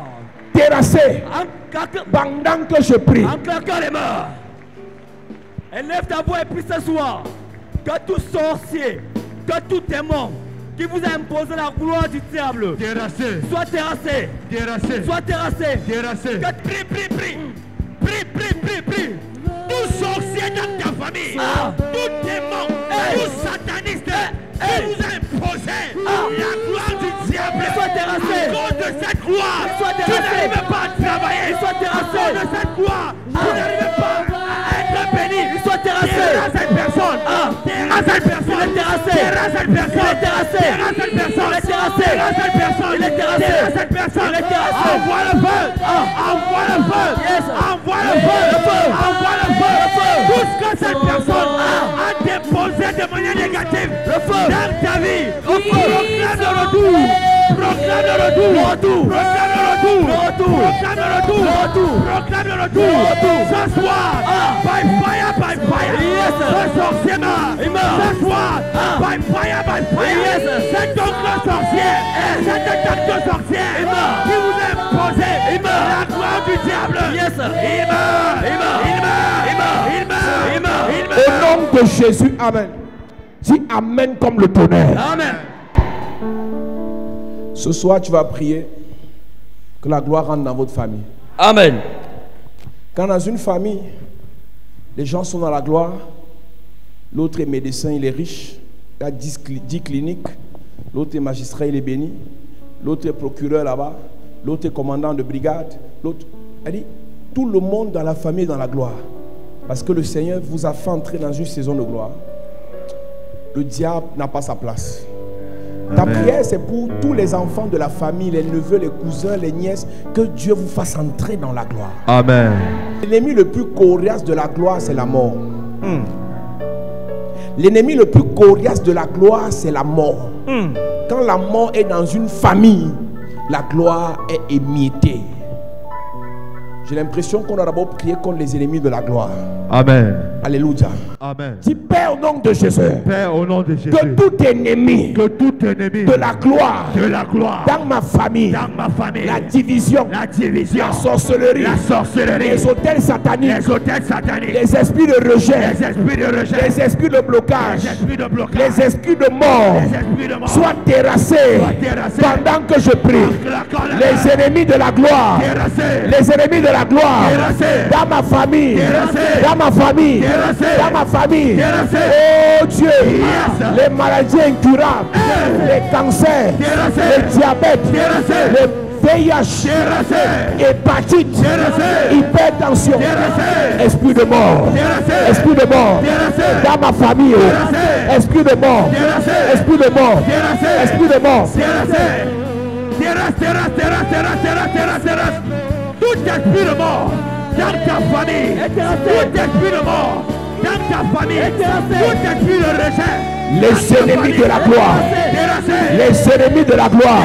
Terrassé En claquant- pendant que je prie. en claquant les mains. Élève ta voix et prie ce soir. Que tout sorcier, que tout démon qui vous a imposé la gloire du diable Terrassé, soit terrassé. terrassé, Soit terrassé. terrassé. Que prie, prie, prie. Prie, prie, prie, prie. Tout sorcier dans ta famille, Ah. tout démon, Hey. tout sataniste Hey. qui vous a imposé Ah. la gloire du diable. Soit terrassé. À cause de cette gloire, Soit tu terrassé. n'arrives pas à travailler. Soit terrassé. À cause de cette gloire, tu n'arrives pas à être béni. Soit terrassé. Terrasse cette personne. Ah. Terrasse cette personne. Il est terrassé. Terrasse cette personne. Il est terrassé. Terrasse cette personne. Il est terrassé. Terrasse cette personne. Il est terrassé. Terrasse cette personne. Il est terrassé. Envoie le feu. Envoie le feu. Yes. Envoie le feu. Le feu. Envoie le feu. Le feu. Tout ce que cette personne a déposé de manière négative dans ta vie, proclame le retour. Proclame le retour. Le retour. Proclame le retour. Le retour. Proclame le retour. Le retour. Proclame le retour. Le retour. Ce soir, by fire, by fire. Yes. Ce sorcier meurt. Il meurt. Ce soir, by fire, by fire. Yes. Cet oncle sorcier, cet tante sorcière Il meurt. qui vous a imposé Il meurt. la gloire du diable. Yes. Il meurt. Il meurt. Il meurt. Il meurt. Il meurt. Il meurt. Il meurt. Au nom de Jésus, Amen. Dis Amen comme le tonnerre. Amen. Ce soir, tu vas prier que la gloire rentre dans votre famille. Amen. Quand dans une famille, les gens sont dans la gloire, l'autre est médecin, il est riche, il a 10 cliniques, l'autre est magistrat, il est béni, l'autre est procureur là-bas, l'autre est commandant de brigade, l'autre... Elle dit, tout le monde dans la famille est dans la gloire. Parce que le Seigneur vous a fait entrer dans une saison de gloire. Le diable n'a pas sa place. Ta prière, c'est pour tous les enfants de la famille, les neveux, les cousins, les nièces, que Dieu vous fasse entrer dans la gloire. Amen. L'ennemi le plus coriace de la gloire, c'est la mort. L'ennemi le plus coriace de la gloire, c'est la mort. Quand la mort est dans une famille, la gloire est émiettée. J'ai l'impression qu'on a d'abord prié contre les ennemis de la gloire. Amen. Alléluia. Amen. Dis Père au nom de Jésus. Père, au nom de Jésus, Que tout ennemi que tout ennemi de la gloire de la gloire dans ma famille, dans ma famille, la division, la sorcellerie, la sorcellerie, les hôtels sataniques, les hôtels sataniques, les esprits de rejet, les esprits de rejet, les esprits de blocage, les esprits de blocage, les esprits de mort, les esprits de mort, soient terrassés pendant que je prie. Les ennemis de la gloire, les ennemis de la gloire, dans ma famille, dans ma famille, dans ma famille. Oh Dieu, les maladies incurables, les cancers, les diabètes, les VIH, hépatite, hypertension, esprit de mort, esprit de mort, dans ma famille, esprit de mort, esprit de mort, esprit de mort. Tout esprit de mort dans ta famille, tout esprit de mort dans ta famille, tout esprit de rejet, les ennemis de la gloire, les ennemis de la gloire,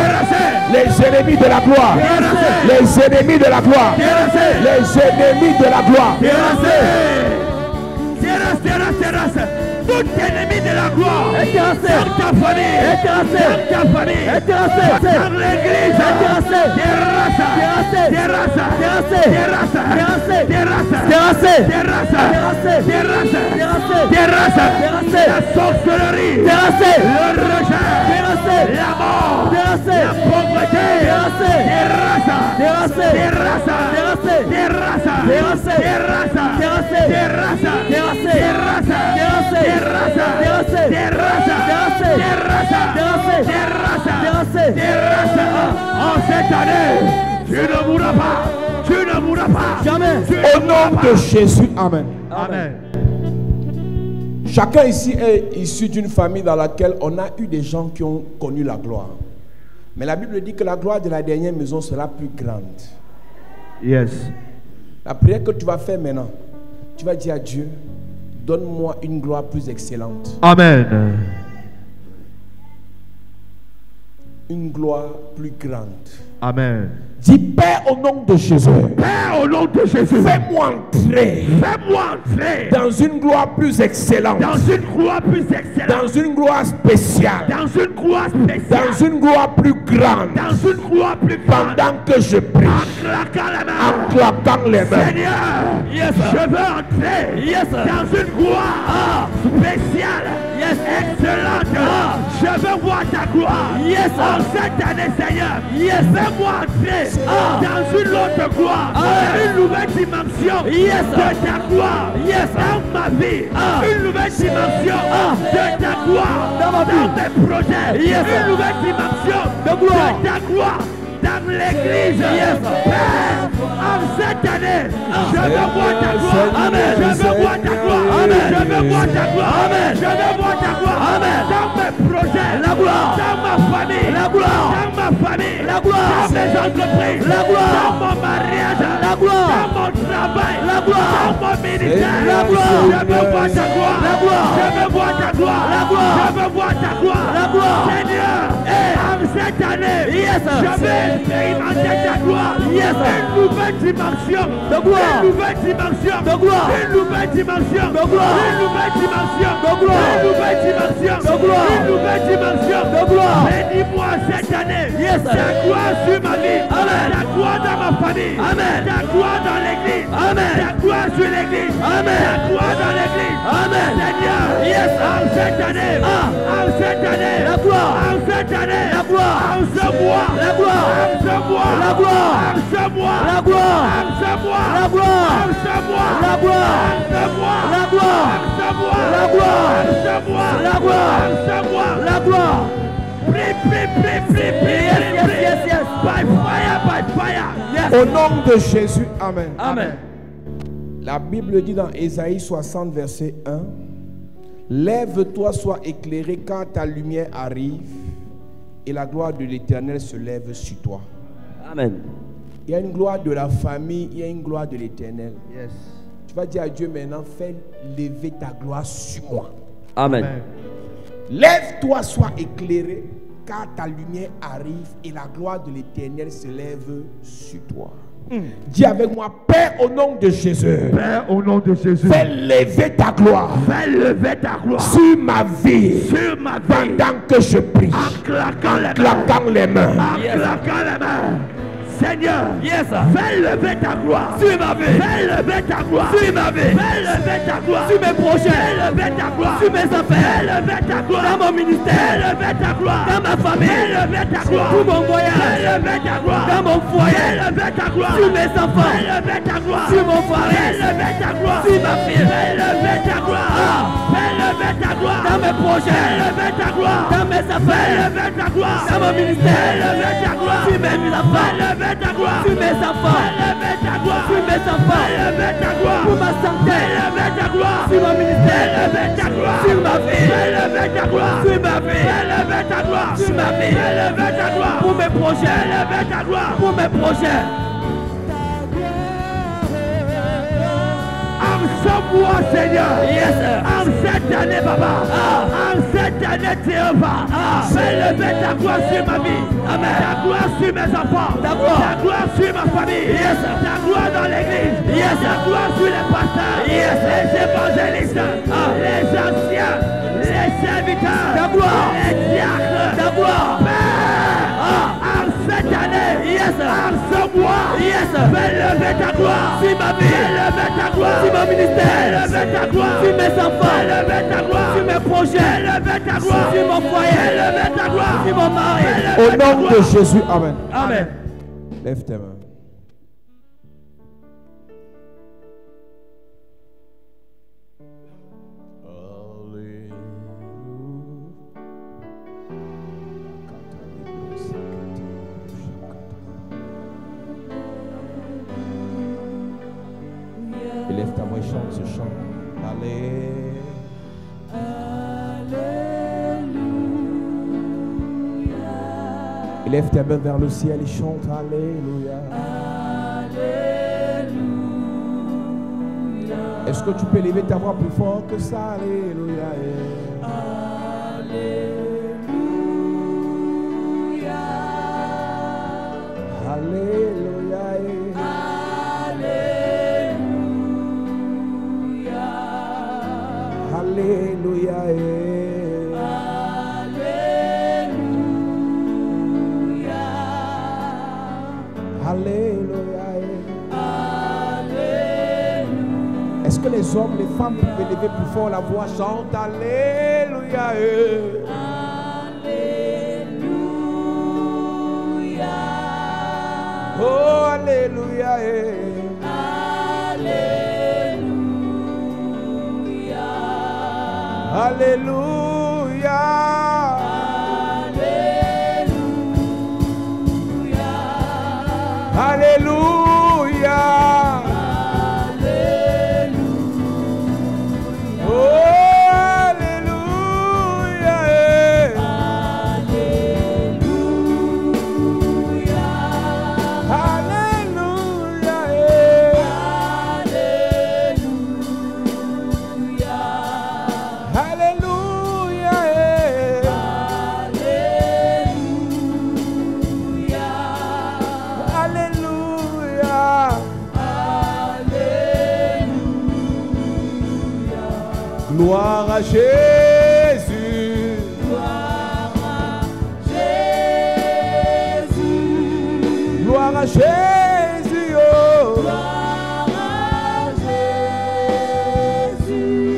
les ennemis de la gloire, les ennemis de la gloire, les ennemis de la gloire. Tout ennemi de la gloire dans ta famille, dans ta famille, dans l'église, la sorcellerie, le rejet, la mort, la pauvreté, en cette année, tu ne mourras pas, tu ne mourras pas, jamais. Au nom de Jésus, amen. Amen. Chacun ici est issu d'une famille dans laquelle on a eu des gens qui ont connu la gloire. Mais la Bible dit que la gloire de la dernière maison sera plus grande. Yes. La prière que tu vas faire maintenant, tu vas dire à Dieu, donne-moi une gloire plus excellente. Amen. Une gloire plus grande. Amen. Dis Père au nom de Jésus. Père au nom de Jésus. Fais-moi entrer. Fais-moi entrer dans une gloire plus excellente. Dans une gloire plus excellente. Dans une gloire spéciale. Dans une gloire spéciale. Dans une gloire plus grande. Dans une gloire plus grande. Pendant que je prie. En claquant les mains. En claquant les mains. Seigneur, yes, je veux entrer dans une gloire spéciale. Yes, excellente. Je veux voir ta gloire. Yes, en cette année, Seigneur. Yes, fais-moi entrer dans une autre gloire. Une nouvelle dimension de ta gloire. Yes, dans ma vie. Une nouvelle dimension de ta gloire. Dans mes projets. Yes, une nouvelle dimension de ta gloire. Dans l'église, Père, en cette année, je veux voir ta gloire. Amen. Je veux voir ta gloire. Amen. Je veux voir ta gloire. Amen. Je veux voir ta gloire. Amen. Dans mes projets, la gloire. Dans ma famille, la gloire. Dans ma famille, la gloire. Dans mes entreprises, la gloire. Dans mon mariage, la gloire. Dans mon travail, la gloire. Dans mon ministère, la gloire. Je veux voir ta gloire. La gloire. Je veux voir ta gloire. La gloire. Je veux voir ta gloire. La gloire. Seigneur, en cette année, je vais expérimenter ta gloire. Une nouvelle dimension de gloire. Une nouvelle dimension de gloire. Une nouvelle dimension de gloire. Une nouvelle dimension de gloire. Une nouvelle dimension de gloire. Une nouvelle dimension de gloire. Bénis-moi cette année. Ta gloire sur ma vie. Amen. Ta gloire dans ma famille. Amen. Ta gloire dans l'église. Amen. Ta gloire sur l'église. Amen. Ta gloire dans l'église. Amen. Seigneur, en cette année, en cette année, la gloire. En cette année, la gloire. En ce mois, la gloire. En ce mois, la gloire. En ce mois, la gloire. En ce mois, la gloire. En ce mois, la gloire. En ce mois, la gloire. En ce mois, la gloire. En ce mois, la gloire. En ce mois, la gloire. Prie. Yes. By fire. Au nom de Jésus, amen. Amen. La Bible dit dans Ésaïe 60, verset 1, lève-toi, sois éclairé quand ta lumière arrive et la gloire de l'Éternel se lève sur toi. Amen. Il y a une gloire de la famille, il y a une gloire de l'Éternel. Yes. Tu vas dire à Dieu maintenant, fais lever ta gloire sur moi. Amen. Lève-toi, sois éclairé, car ta lumière arrive et la gloire de l'Éternel se lève sur toi. Dis avec moi, Père, au nom de Jésus. Père, au nom de Jésus. Fais lever ta gloire. Fais lever ta gloire Sur ma vie. sur ma vie. Pendant que je prie. En claquant les mains. Claquant les mains. En claquant les mains. Seigneur, Yes. fais lever ta gloire Sur ma vie. Fais lever ta gloire Sur ma vie. Fais lever ta gloire Sur mes projets. Fais lever ta gloire Sur mes affaires. Fais lever ta gloire Dans mon Fais ministère. lever ta gloire Dans ma famille. Fais lever ta gloire Pour mon Fais voyage. lever ta gloire Dans mon Fais foyer. lever ta gloire Sur mes enfants. Fais lever ta gloire Sur mon Fais foyer. lever ta gloire Sur ma fille. Fais lever ta gloire Fais lever ta gloire Dans mes projets. Fais lever ta gloire Dans mes Fais affaires. lever ta gloire Dans mon ministère. Fais lever ta gloire Sur mes Fais affaires. lever ta gloire Sur mes enfants. Fais lever ta gloire Sur mes enfants. Fais lever ta gloire Pour ma santé. Fais lever ta gloire Sur mon ministère. Fais lever ta gloire Sur ma vie. Fais lever ta gloire Sur ma vie. Fais lever ta gloire Sur ma vie. Fais lever ta gloire Pour mes projets. Fais lever ta gloire Pour mes projets. En ce mois, Seigneur. Yes. En cette année, Papa. En cette année, Jéhovah. Fais lever ta gloire sur ma vie. Amen. Ta gloire sur mes enfants. Ta gloire. Ta gloire sur ma famille. Yes. Ta gloire dans l'église. Yes. Ta gloire sur les pasteurs. Yes. Les évangélistes. Les anciens. Les serviteurs. Ta gloire. Les diacres. Ta gloire. En cette année. Yes. En ce mois. Yes. Fais lever ta gloire. Sur ma vie. Fais lever ta gloire. Sur mon ministère. Fais lever ta gloire. Sur mes enfants. Fais lever ta gloire. Sur mes projets. Fais lever ta gloire. Sur mon foyer. Fais lever ta gloire. Sur mon mari. Fais Au lever ta nom de gloire. Jésus. Amen. Amen. Lève tes mains. Élève ta voix et chante ce chant. Allez. Élève tes mains vers le ciel et chante. Alléluia. Est-ce que tu peux élever ta voix plus fort que ça? Alléluia. Alléluia. Alléluia. Alléluia. Est-ce que les hommes, les femmes peuvent élever plus fort la voix? Chante Alléluia. Oh Alléluia. Alléluia. Alléluia. Oh Alléluia. Gloire à Jésus. Gloire à Jésus. Oh.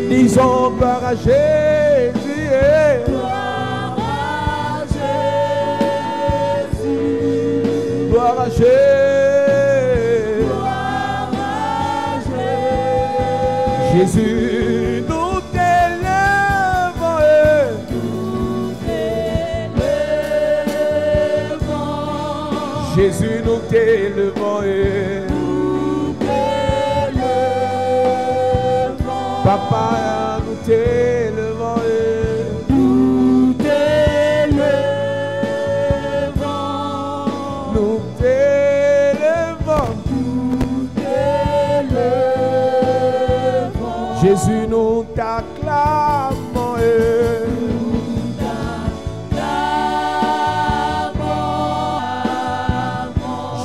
Disons gloire à Jésus. Gloire à Jésus. Jésus, nous t'élèvons. Jésus, nous t'élèvons. Papa, nous t'élèvons. Nous t'élèvons. Nous t'élèvons. Jésus, nous t'acclamons.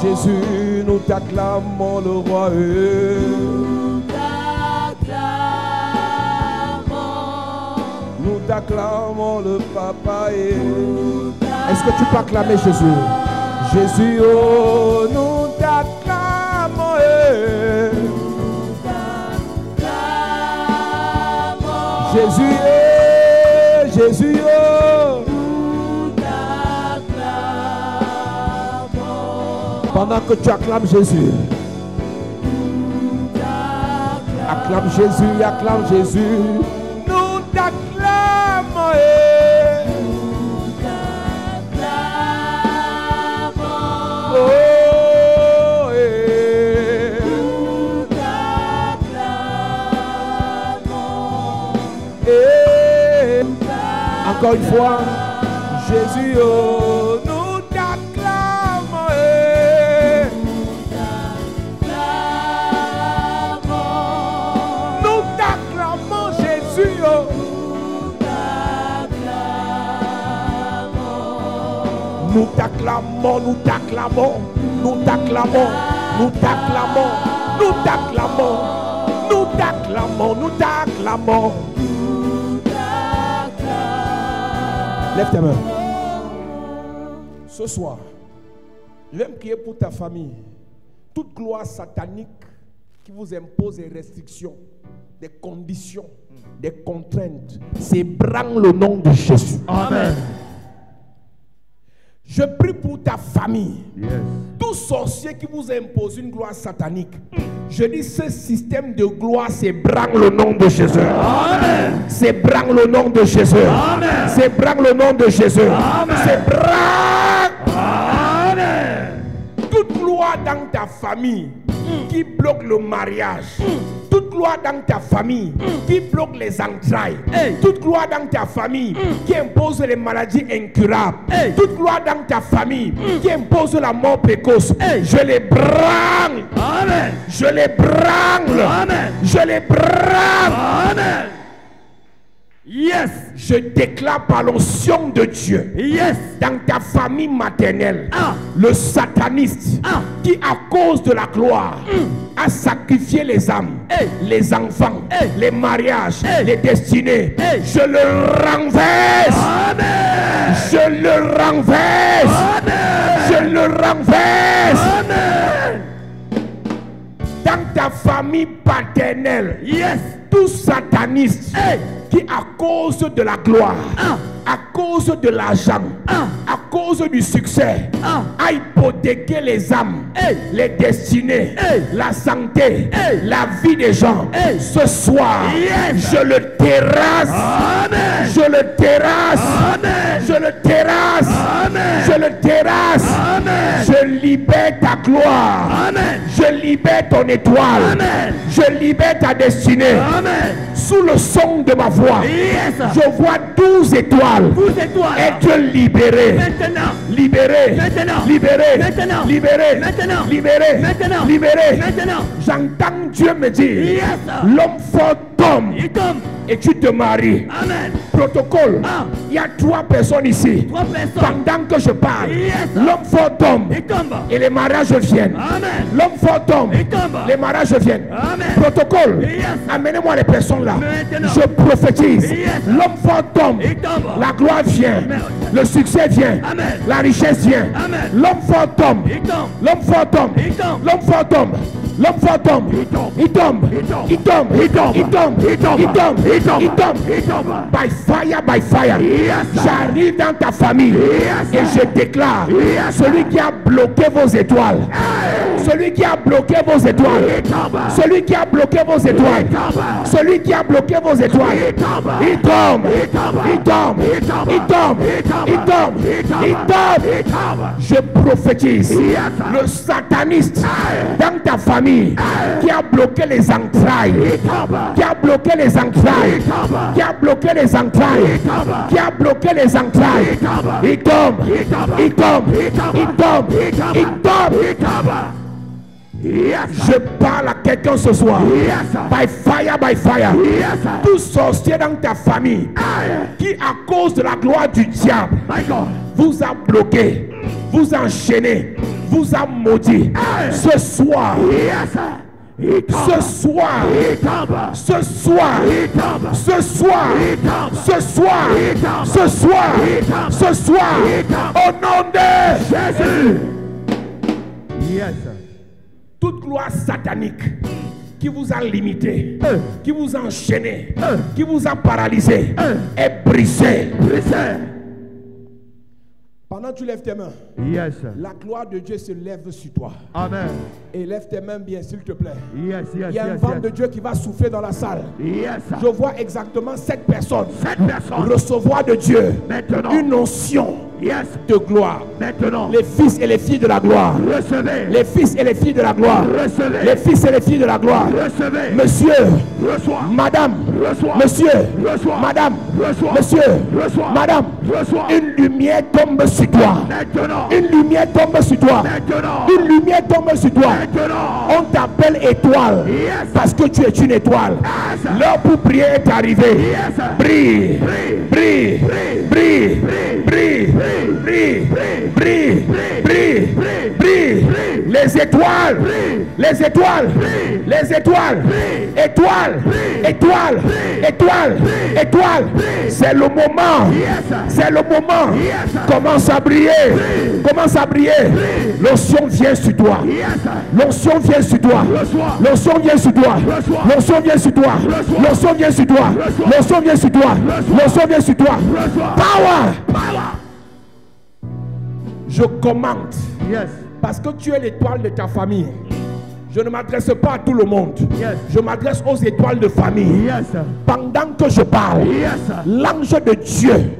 Jésus, nous t'acclamons le roi. Nous t'acclamons le papa. Est-ce que tu peux acclamer Jésus? Jésus, oh, nous t'acclamons. Jésus, Jésus, oh. Pendant que tu acclames Jésus, acclame Jésus, acclame Jésus. Nous t'acclamons. Oh, encore une fois, Jésus, oh, nous t'acclamons. Nous t'acclamons, Jésus, oh. Nous t'acclamons, nous t'acclamons, nous t'acclamons, nous t'acclamons, nous t'acclamons, nous t'acclamons, nous t'acclamons. Lève tes mains. Ce soir, je vais me prier pour ta famille. Toute gloire satanique qui vous impose des restrictions, des conditions, des contraintes, s'ébranle au nom de Jésus. Amen. Je prie pour ta famille. Yes. Tout sorcier qui vous impose une gloire satanique, je dis ce système de gloire s'ébranle au nom de Jésus. Amen. S'ébranle au nom de Jésus. Amen. S'ébranle au nom de Jésus. Amen. S'ébranle. Amen. Toute gloire dans ta famille qui bloque le mariage. Toute gloire dans ta famille qui bloque les entrailles. Toute gloire dans ta famille qui impose les maladies incurables. Toute gloire dans ta famille qui impose la mort précoce. Je les branle. Amen. Je les branle. Amen. Je les branle. Amen. Yes. Je déclare par l'onction de Dieu. Yes. Dans ta famille maternelle, le sataniste qui à cause de la gloire a sacrifié les âmes, les enfants, les mariages, les destinées, je le renverse. Amen. Je le renverse. Amen. Je le renverse. Amen. Dans ta famille paternelle, Yes. tout sataniste qui à cause de la gloire, à cause de l'argent, à cause du succès, a hypothéqué les âmes, les destinées, la santé, la vie des gens. Ce soir, je le terrasse. Amen. Je le terrasse. Amen. Je le terrasse. Amen. Je le terrasse. Amen. Je libère ta gloire. Amen. Je libère ton étoile. Amen. Je libère ta destinée. Amen. Sous le son de ma voix, Yes. je vois 12 étoiles Vous étoiles. être libérées. Maintenant. Libérées. Maintenant. Libérées. Maintenant. Libérées. Maintenant. Libérées. Maintenant. Libérées. Maintenant. J'entends Dieu me dire, Yes. l'homme fort tombe Il tombe. et tu te maries. Amen. Protocole. Il y a 3 personnes ici. 3 personnes. Pendant que je parle, Yes. l'homme fort tombe Il tombe. et les mariages viennent. Amen. L'homme fort tombe, Il tombe. les mariages viennent. Amen. Protocole. Yes. Amenez-moi les personnes là. Maintenant. Je prophétise. Yes. L'homme fort tombe. Il tombe. La gloire vient. Amen. Le succès vient. Amen. La richesse vient. Amen. L'homme fort tombe. Il tombe. L'homme fort tombe. Il tombe. L'homme fort tombe. L'homme fort tombe. Il tombe. Il tombe. Il tombe. Il tombe. Il tombe. Il tombe. Il tombe. Il tombe. Il tombe. By fire, by fire. Yes. J'arrive dans ta famille et je déclare celui qui a bloqué vos étoiles. Celui qui a bloqué vos étoiles. Celui qui a bloqué vos étoiles. Celui qui a bloqué vos étoiles. Il tombe. Il tombe. Il tombe. Il tombe. Il tombe. Je prophétise le sataniste dans ta famille qui a bloqué les entrailles. Qui a bloqué les entrailles. Qui a bloqué les entrailles. Qui a bloqué les entrailles. Il tombe. Il tombe. Il tombe. Il tombe. Je parle à quelqu'un ce soir. By fire, by fire. Tout sorcier dans ta famille qui à cause de la gloire du diable vous a bloqué, vous enchaîné, vous a maudit. Ce soir, ce soir, ce soir, ce soir, ce soir, ce soir, ce soir, au nom de Jésus. Yes. Toute gloire satanique qui vous a limité, qui vous a enchaîné, qui vous a paralysé, est brisée. Pendant que tu lèves tes mains, Yes. la gloire de Dieu se lève sur toi. Amen. Et lève tes mains bien, s'il te plaît. Yes, yes, Il y a un yes, vent yes. de Dieu qui va souffler dans la salle. Yes. Je vois exactement 7 personnes Cette personne, recevoir de Dieu maintenant, une onction yes, de gloire. maintenant, Les fils et les filles de la gloire. recevez, Les fils et les filles de la gloire. recevez, Les fils et les filles de la gloire. recevez, Monsieur, reçois, madame, reçois, monsieur, reçois, madame, reçois, monsieur, reçois, madame, reçois, une lumière tombe sur toi. maintenant, Une lumière tombe sur toi. maintenant, Une lumière tombe sur toi. maintenant, On t'appelle étoile yes, parce que tu es une étoile. yes, L'heure pour prier est arrivée. yes, Brille, brille, brille, brille, brille, brille, brille, brille, brille. Les étoiles, les étoiles, les étoiles, étoiles, étoiles, étoiles, étoiles. C'est le moment. C'est le moment. Commence à briller. Commence à briller. L'onction vient sur toi. L'onction vient sur toi. L'onction vient sur toi. L'onction vient sur toi. L'onction vient sur toi. L'onction vient sur toi. L'onction vient sur toi. Power. Je commande. yes, Parce que tu es l'étoile de ta famille. Je ne m'adresse pas à tout le monde. Yes. Je m'adresse aux étoiles de famille. yes, Pendant que je parle, yes, l'ange de Dieu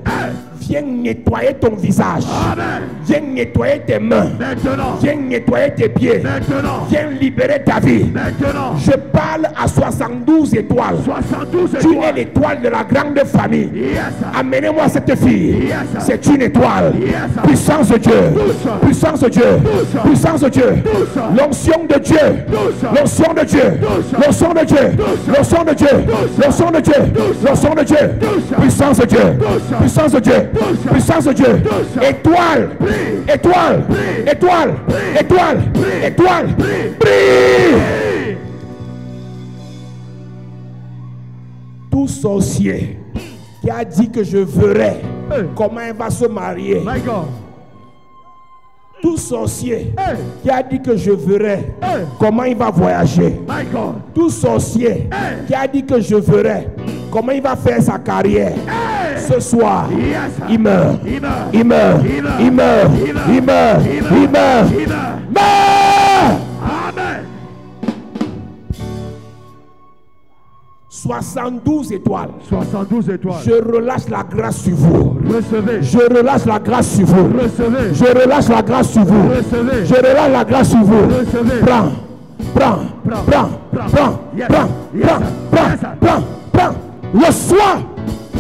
vient nettoyer ton visage. amen, Viens nettoyer tes mains. maintenant, Viens nettoyer tes pieds. maintenant, Viens libérer ta vie. maintenant, Je parle à 72 étoiles. 72 Tu es étoiles, l'étoile de la grande famille. yes, Amenez-moi cette fille. Yes. C'est une étoile. Yes. Puissance de Dieu. Tous. Puissance de Dieu. Tous. Puissance de Dieu. Tous. L'onction de Dieu. Tous. L'onction de Dieu. Tous. L'onction de Dieu. Tous. L'onction de Dieu. Tous. L'onction de Dieu. Tous. L'onction de Dieu. Tous. Puissance de Dieu. Tous. Puissance de Dieu. Tous. Puissance de Dieu. Tous. Étoile. Brille. Étoile. Brille. Étoile. Brille. Étoile. Brille. Étoile. Brille. Brille. Tout sorcier qui a dit que je verrai comment il va se marier. my God, Tout sorcier hey, qui a dit que je verrai hey, comment il va voyager. my God, Tout sorcier Hey. qui a dit que je verrai comment il va faire sa carrière. hey, Ce soir, yes, il meurt. il meurt, Il meurt. Il meurt. Il meurt. Il meurt. Il meurt. Il meurt. Il meurt. il meurt, Meurt. amen, 72 étoiles. 72 étoiles, Je relâche la grâce sur vous. recevez, Je relâche la grâce sur vous. recevez, Je relâche la grâce sur vous. recevez, Je relâche la grâce sur vous. recevez, Prends, prends, Prends. prends, Prends. prends, Yes. prends, Yes. prends, prends, Yes. prends, prends. Reçois.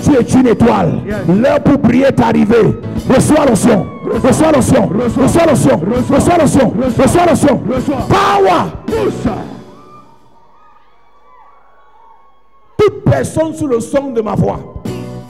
Tu es une étoile. Yes. L'heure pour prier est arrivée. Reçois l'onction. Reçois l'onction. Reçois. Reçois l'onction. Reçois. Reçois l'onction. Reçois. Reçois l'onction. Reçois. Power. pousse, Toute personne sous le son de ma voix,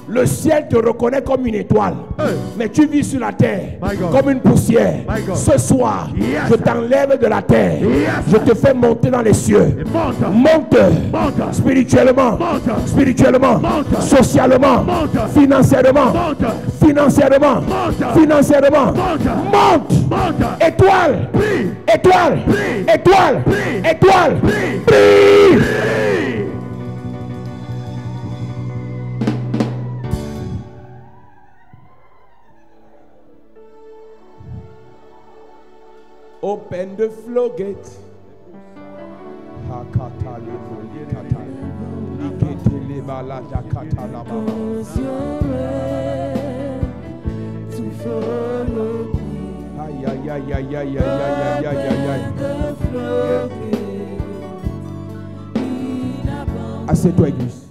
le ciel te reconnaît comme une étoile. Hey. Mais tu vis sur la terre My God. comme une poussière. My God. Ce soir, Yes. je t'enlève de la terre. Yes. Je te fais monter dans les cieux. monte, Monte monte, spirituellement, Monte. spirituellement, Monte. socialement, Monte. financièrement, monte, financièrement, Monte. financièrement. Monte. Monte. monte, Étoile, brille, étoile, Brille. étoile, Brille. étoile. Brille. Brille. brille. Open the floodgate. Hakata leboli kata. Likete lebala dakata laba. Cause you're ready to follow me. Aïe aïe aïe aïe aïe aïe aïe aïe aïe aïe. The floodgate in abundance. Assieds-toi, église.